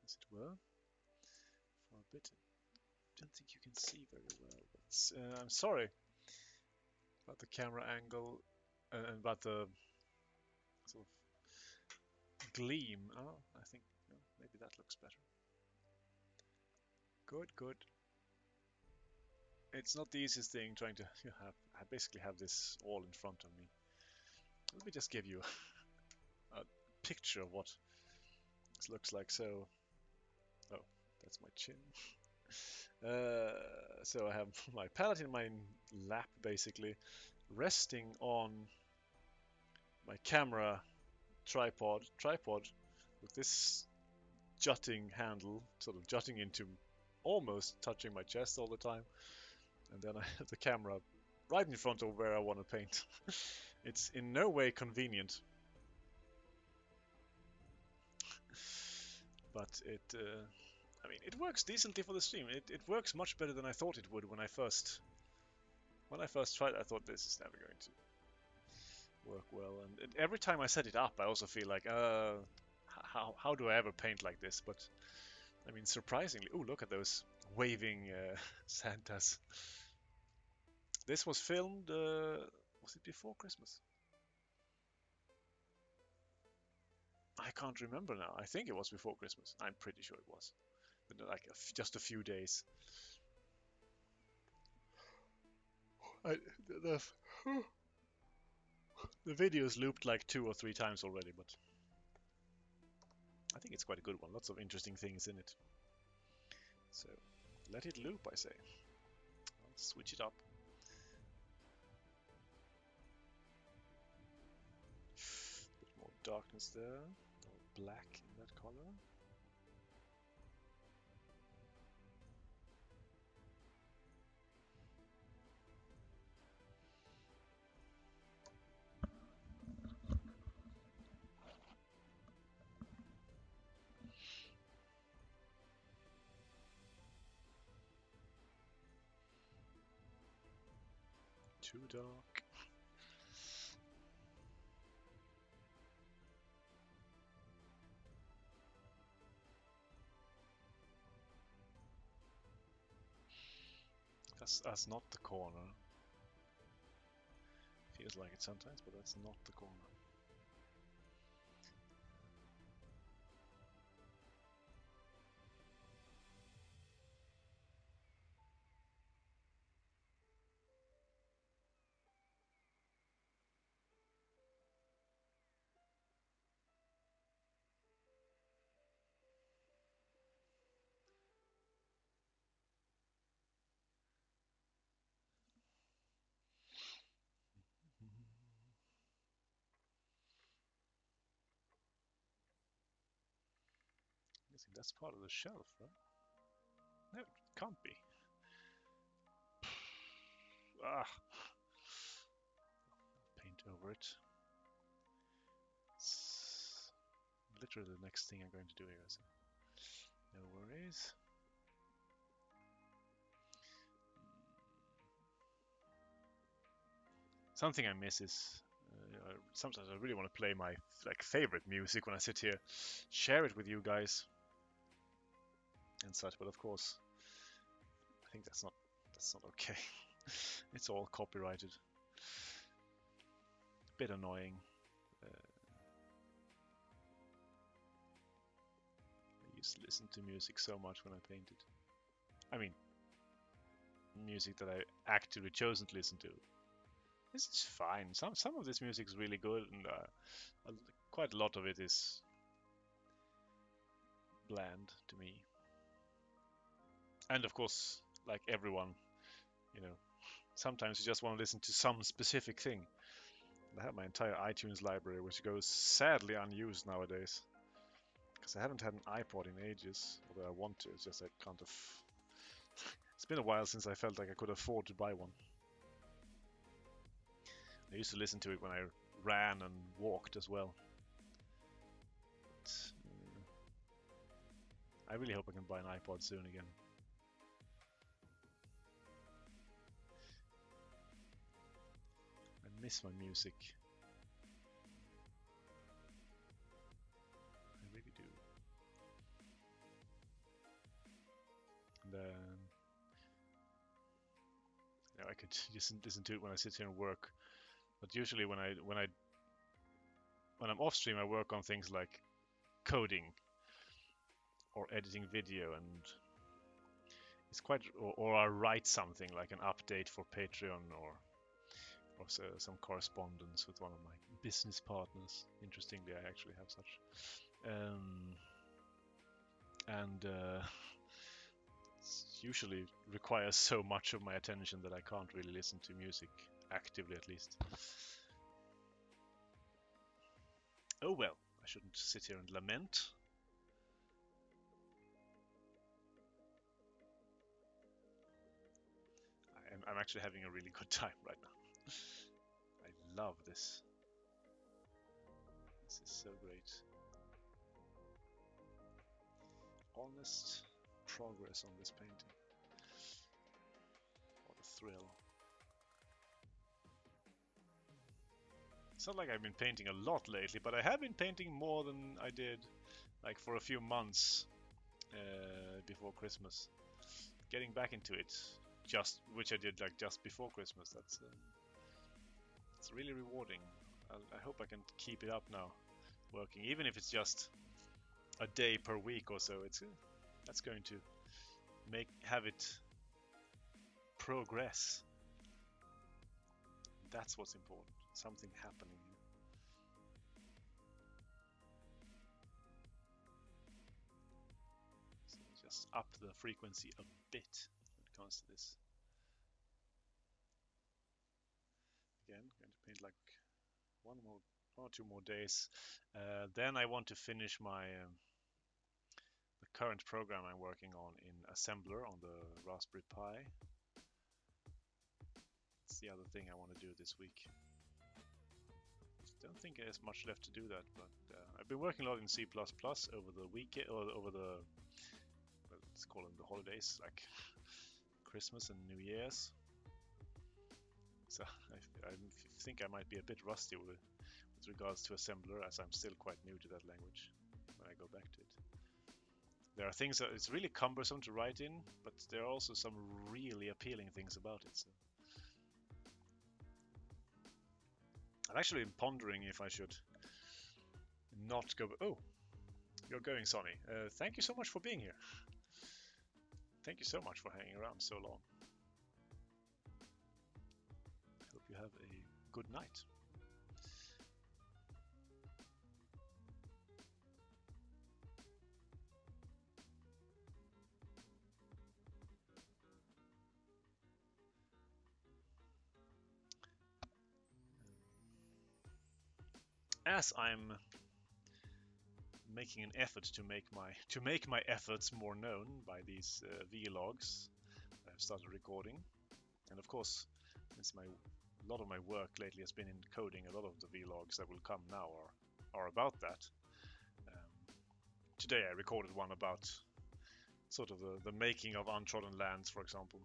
as it were, for a bit. I don't think you can see very well, but I'm sorry about the camera angle and about the sort of gleam. Oh, I think maybe that looks better. Good. It's not the easiest thing trying to I basically have this all in front of me. Let me just give you a picture of what this looks like. So, oh, that's my chin. So I have my palette in my lap, basically, resting on my camera tripod with this jutting handle, sort of jutting into almost touching my chest all the time. And then I have the camera right in front of where I want to paint. It's in no way convenient. But I mean, it works decently for the stream. It works much better than I thought it would when I first tried. I thought this is never going to work well, and every time I set it up, I also feel like, how do I ever paint like this? But I mean, surprisingly, oh, look at those waving Santas. This was filmed. Was it before Christmas? I can't remember now. I think it was before Christmas. I'm pretty sure it was. But like just a few days. The video's looped like 2 or 3 times already, but I think it's quite a good one. Lots of interesting things in it. So let it loop, I say. I'll switch it up. Bit more darkness there, or black in that color. Too dark. That's not the corner. Feels like it sometimes, but that's not the corner. I think that's part of the shelf, right? No, it can't be. Ah, paint over it. It's literally the next thing I'm going to do here. So no worries. Something I miss is sometimes I really want to play my favorite music when I sit here, share it with you guys and such. But of course, I think that's not okay. It's all copyrighted. A bit annoying. I used to listen to music so much when I painted. I mean, music that I actively chosen to listen to. This is fine. Some of this music is really good, and quite a lot of it is bland to me. And of course, like everyone, you know, sometimes you just want to listen to some specific thing. I have my entire iTunes library, which goes sadly unused nowadays, because I haven't had an iPod in ages. Although I want to, it's just I can't. It's been a while since I felt like I could afford to buy one. I used to listen to it when I ran and walked as well. But, I really hope I can buy an iPod soon again. I miss my music. I really do. And I could just listen to it when I sit here and work. But usually when I'm off stream, I work on things like coding or editing video, and it's quite, or I write something like an update for Patreon, or some correspondence with one of my business partners. Interestingly, I actually have such. And it usually requires so much of my attention that I can't really listen to music actively, at least. Oh well, I shouldn't sit here and lament. I'm actually having a really good time right now. I love this. This is so great. Honest progress on this painting. What a thrill. It's not like I've been painting a lot lately, but I have been painting more than I did like for a few months before Christmas. Getting back into it, which I did like just before Christmas. That's it's really rewarding. I hope I can keep it up now, working, even if it's just a day per week or so. That's going to have it progress. That's what's important. Something happening. So just up the frequency a bit when it comes to this. Again, going to paint like one or two more days. Then I want to finish my the current program I'm working on in Assembler on the Raspberry Pi. That's the other thing I want to do this week. Don't think there's much left to do that, but I've been working a lot in C++ over the weekend, or over the, let's call them the holidays, like Christmas and New Year's. So I think I might be a bit rusty with regards to Assembler, as I'm still quite new to that language when I go back to it. There are things that it's really cumbersome to write in, but there are also some really appealing things about it. So I've actually been pondering if I should not go. Oh, you're going, Sonny. Thank you so much for being here. Thank you so much for hanging around so long. Hope you have a good night. As I'm making an effort to make my efforts more known by these vlogs I've started recording, and of course, since a lot of my work lately has been in coding, a lot of the vlogs that will come now are about that. Today I recorded one about sort of the making of Untrodden Lands, for example.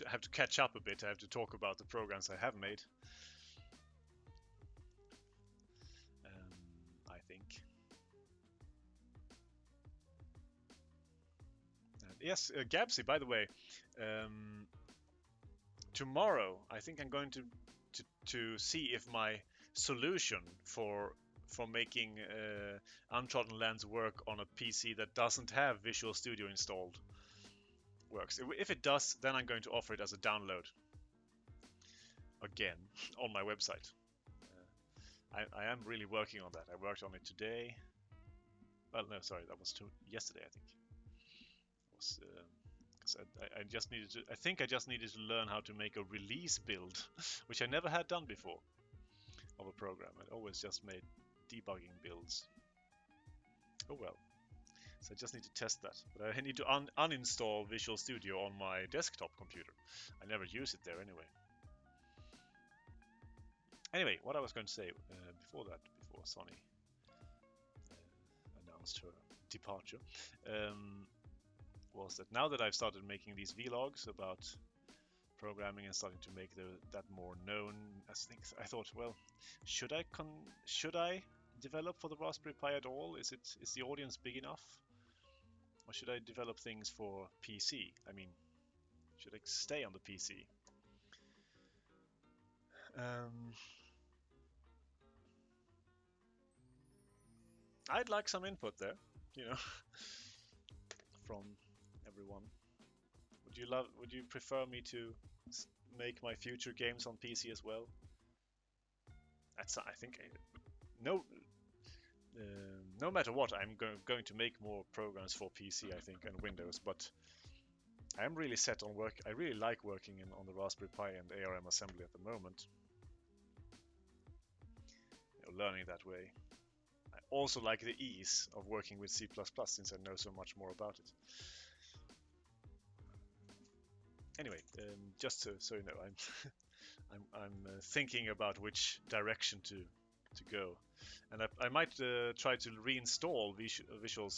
I have to catch up a bit. I have to talk about the programs I have made. I think. Yes, Gabsy, by the way, tomorrow I think I'm going to see if my solution for making Untrodden Lands work on a PC that doesn't have Visual Studio installed works. If it does, then I'm going to offer it as a download again on my website. I am really working on that. I worked on it today. Well, no, sorry, that was yesterday, I think. I just needed to. I think I just needed to learn how to make a release build, which I never had done before of a program. I always just made debugging builds. Oh well. So I just need to test that. But I need to uninstall Visual Studio on my desktop computer. I never use it there anyway. Anyway, what I was going to say before Sonny announced her departure, was that now that I've started making these vlogs about programming and starting to make that more known as things, I thought, well, should I develop for the Raspberry Pi at all? Is the audience big enough? Or should I develop things for PC? I mean, should I stay on the PC? I'd like some input there, from everyone. Would you prefer me to make my future games on PC as well? I think no matter what, I'm going to make more programs for PC, I think, and Windows. But I am really set on work. I really like working on the Raspberry Pi and ARM assembly at the moment. Learning that way. I also like the ease of working with C++ since I know so much more about it. Anyway, just so you know, I'm thinking about which direction to go, and I might try to reinstall Visual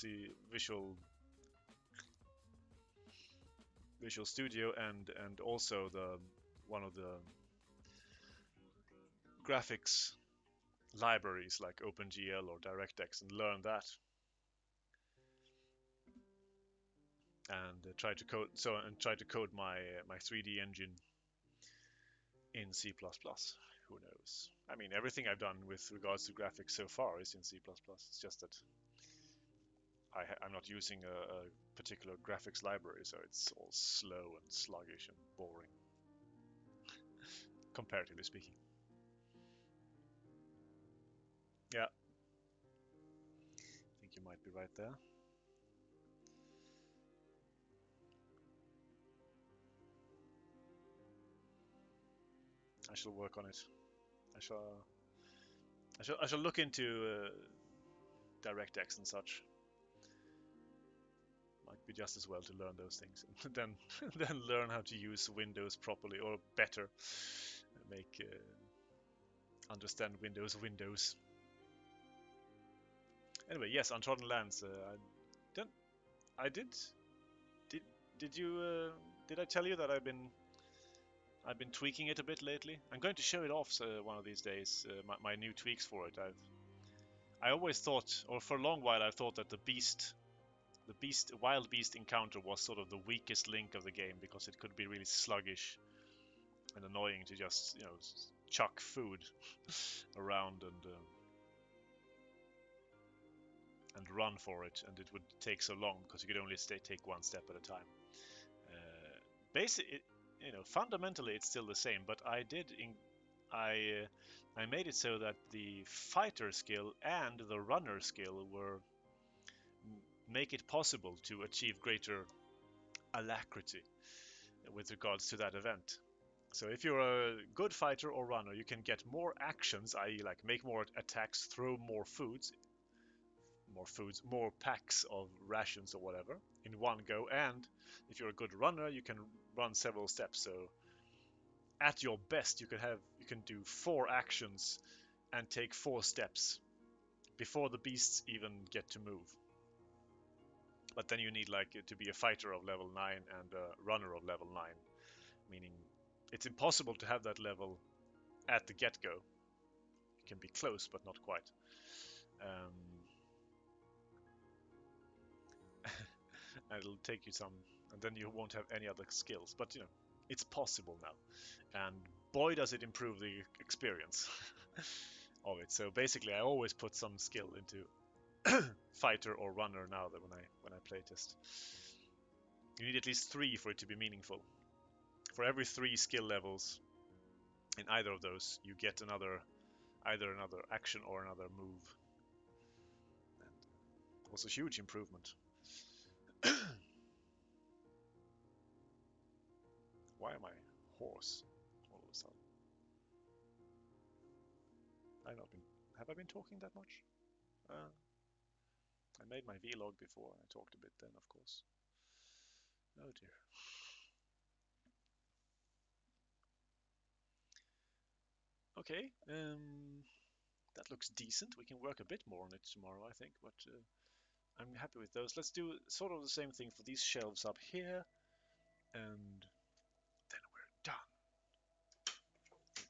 Studio and also one of the graphics libraries like OpenGL or DirectX and learn that, and try to code my 3D engine in C++. Who knows? I mean, everything I've done with regards to graphics so far is in C++. It's just that I'm not using a particular graphics library, so it's all slow and sluggish and boring, comparatively speaking. Yeah, I think you might be right there. I shall work on it. I shall look into DirectX and such. Might be just as well to learn those things, and then learn how to use Windows properly or better, understand Windows. Anyway, yes, Untrodden Lands. Did I tell you that I've been I've been tweaking it a bit lately. I'm going to show it off one of these days. My new tweaks for it. I always thought, or for a long while, I thought that the wild beast encounter was sort of the weakest link of the game because it could be really sluggish and annoying to just chuck food around and run for it, and it would take so long because you could only take one step at a time. Basically, fundamentally it's still the same, but I made it so that the fighter skill and the runner skill were make it possible to achieve greater alacrity with regards to that event. So if you're a good fighter or runner, you can get more actions, i.e. like make more attacks, throw more packs of rations or whatever in one go. And if you're a good runner, you can run several steps. So at your best, you can do 4 actions and take 4 steps before the beasts even get to move. But then you need like to be a fighter of level 9 and a runner of level 9, meaning it's impossible to have that level at the get-go. It can be close, but not quite. And it'll take you some, and then you won't have any other skills. But it's possible now, and boy does it improve the experience of it. So basically, I always put some skill into fighter or runner now that when I playtest. You need at least 3 for it to be meaningful. For every 3 skill levels in either of those, you get either another action or another move. And it was a huge improvement. Why am I hoarse all of a sudden? Have I been talking that much? I made my vlog before. I talked a bit then, of course. Oh dear. Okay, that looks decent. We can work a bit more on it tomorrow, I think, but I'm happy with those. Let's do sort of the same thing for these shelves up here, and then we're done.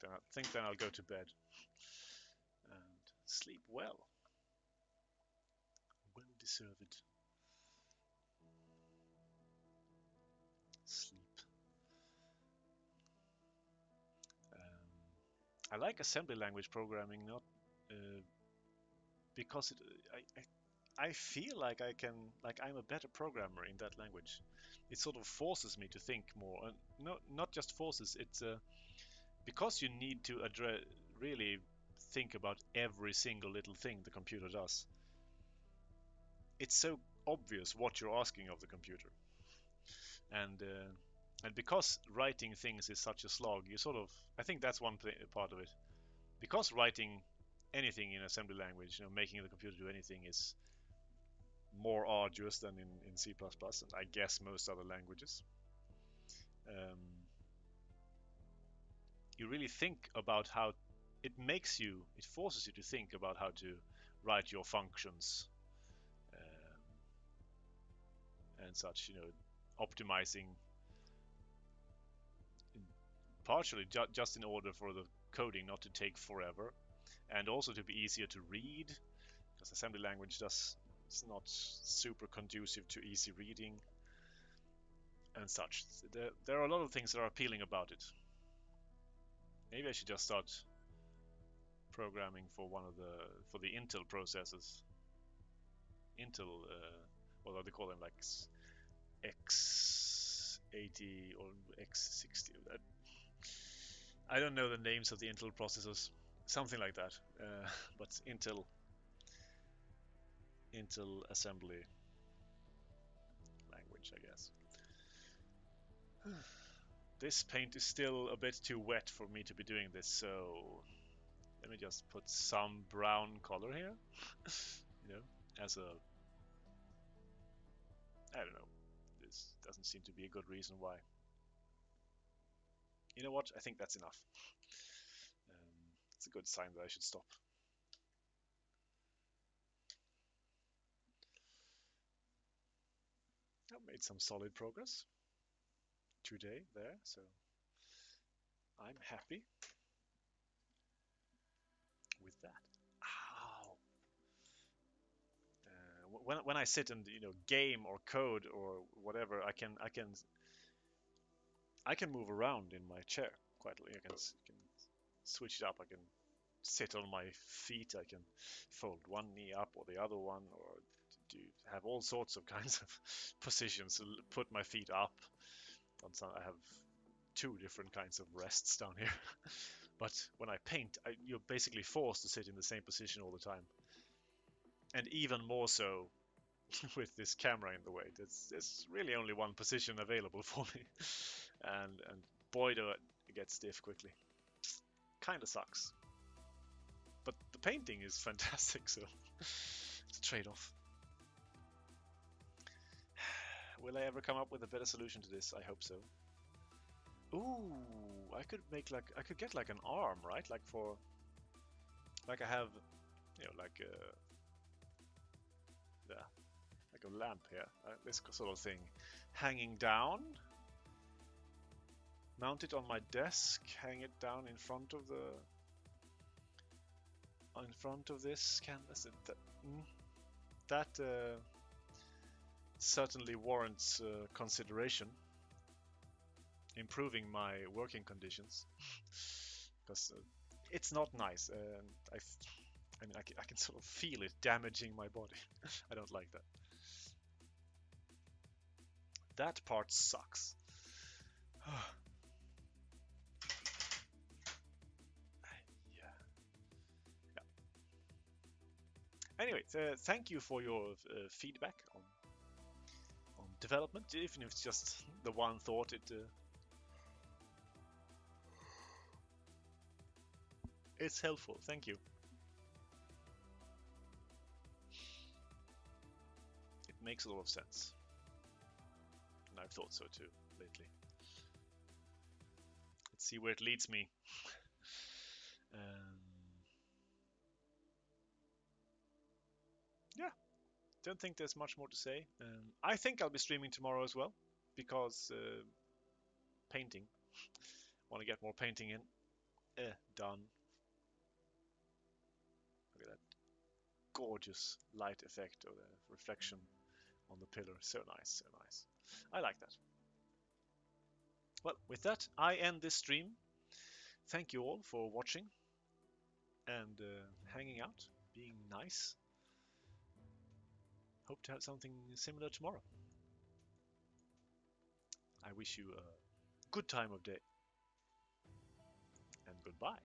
I think then I'll go to bed and sleep well. Well deserved sleep. I like assembly language programming, not because I feel like I'm a better programmer in that language. It sort of forces me to think more, and not just forces. It's because you need to really think about every single little thing the computer does. It's so obvious what you're asking of the computer, and because writing things is such a slog, I think that's one part of it. Because writing anything in assembly language, making the computer do anything is more arduous than in C++, and I guess most other languages. You really think about how it forces you to think about how to write your functions and such, optimizing partially just in order for the coding not to take forever, and also to be easier to read, because assembly language it's not super conducive to easy reading and such. There are a lot of things that are appealing about it. Maybe I should just start programming for the Intel processors. Intel, what do they call them, like X80 or X60? I don't know the names of the Intel processors, something like that. But Intel assembly language, I guess. This paint is still a bit too wet for me to be doing this, so let me just put some brown color here. As a, I don't know. This doesn't seem to be a good reason why. You know what? I think that's enough. It's a good sign that I should stop. I've made some solid progress today there, so I'm happy with that. Ow. When I sit and game or code or whatever, I can move around in my chair quite. I can switch it up. I can sit on my feet. I can fold one knee up or the other one, or do have all sorts of kinds of positions. Put my feet up. I have two different kinds of rests down here. But when I paint, you're basically forced to sit in the same position all the time. And even more so with this camera in the way. There's really only one position available for me. And boy, do it get stiff quickly. Kinda sucks. But the painting is fantastic, so it's a trade-off. Will I ever come up with a better solution to this? I hope so. Ooh, I could get like an arm, right? Like I have, like like a lamp here. This sort of thing, hanging down. Mount it on my desk. Hang it down in front of this canvas. That certainly warrants consideration. Improving my working conditions, because it's not nice, and I can sort of feel it damaging my body. I don't like that. That part sucks. Yeah. Anyway, thank you for your feedback on development, even if it's just the one thought. It's helpful. Thank you. It makes a lot of sense, and I've thought so too lately. Let's see where it leads me. Yeah, don't think there's much more to say. I think I'll be streaming tomorrow as well, because painting. Want to get more painting in. Done. Look at that gorgeous light effect, or the reflection on the pillar. So nice, so nice. I like that. Well, with that, I end this stream. Thank you all for watching and hanging out, being nice. Hope to have something similar tomorrow. I wish you a good time of day, and goodbye.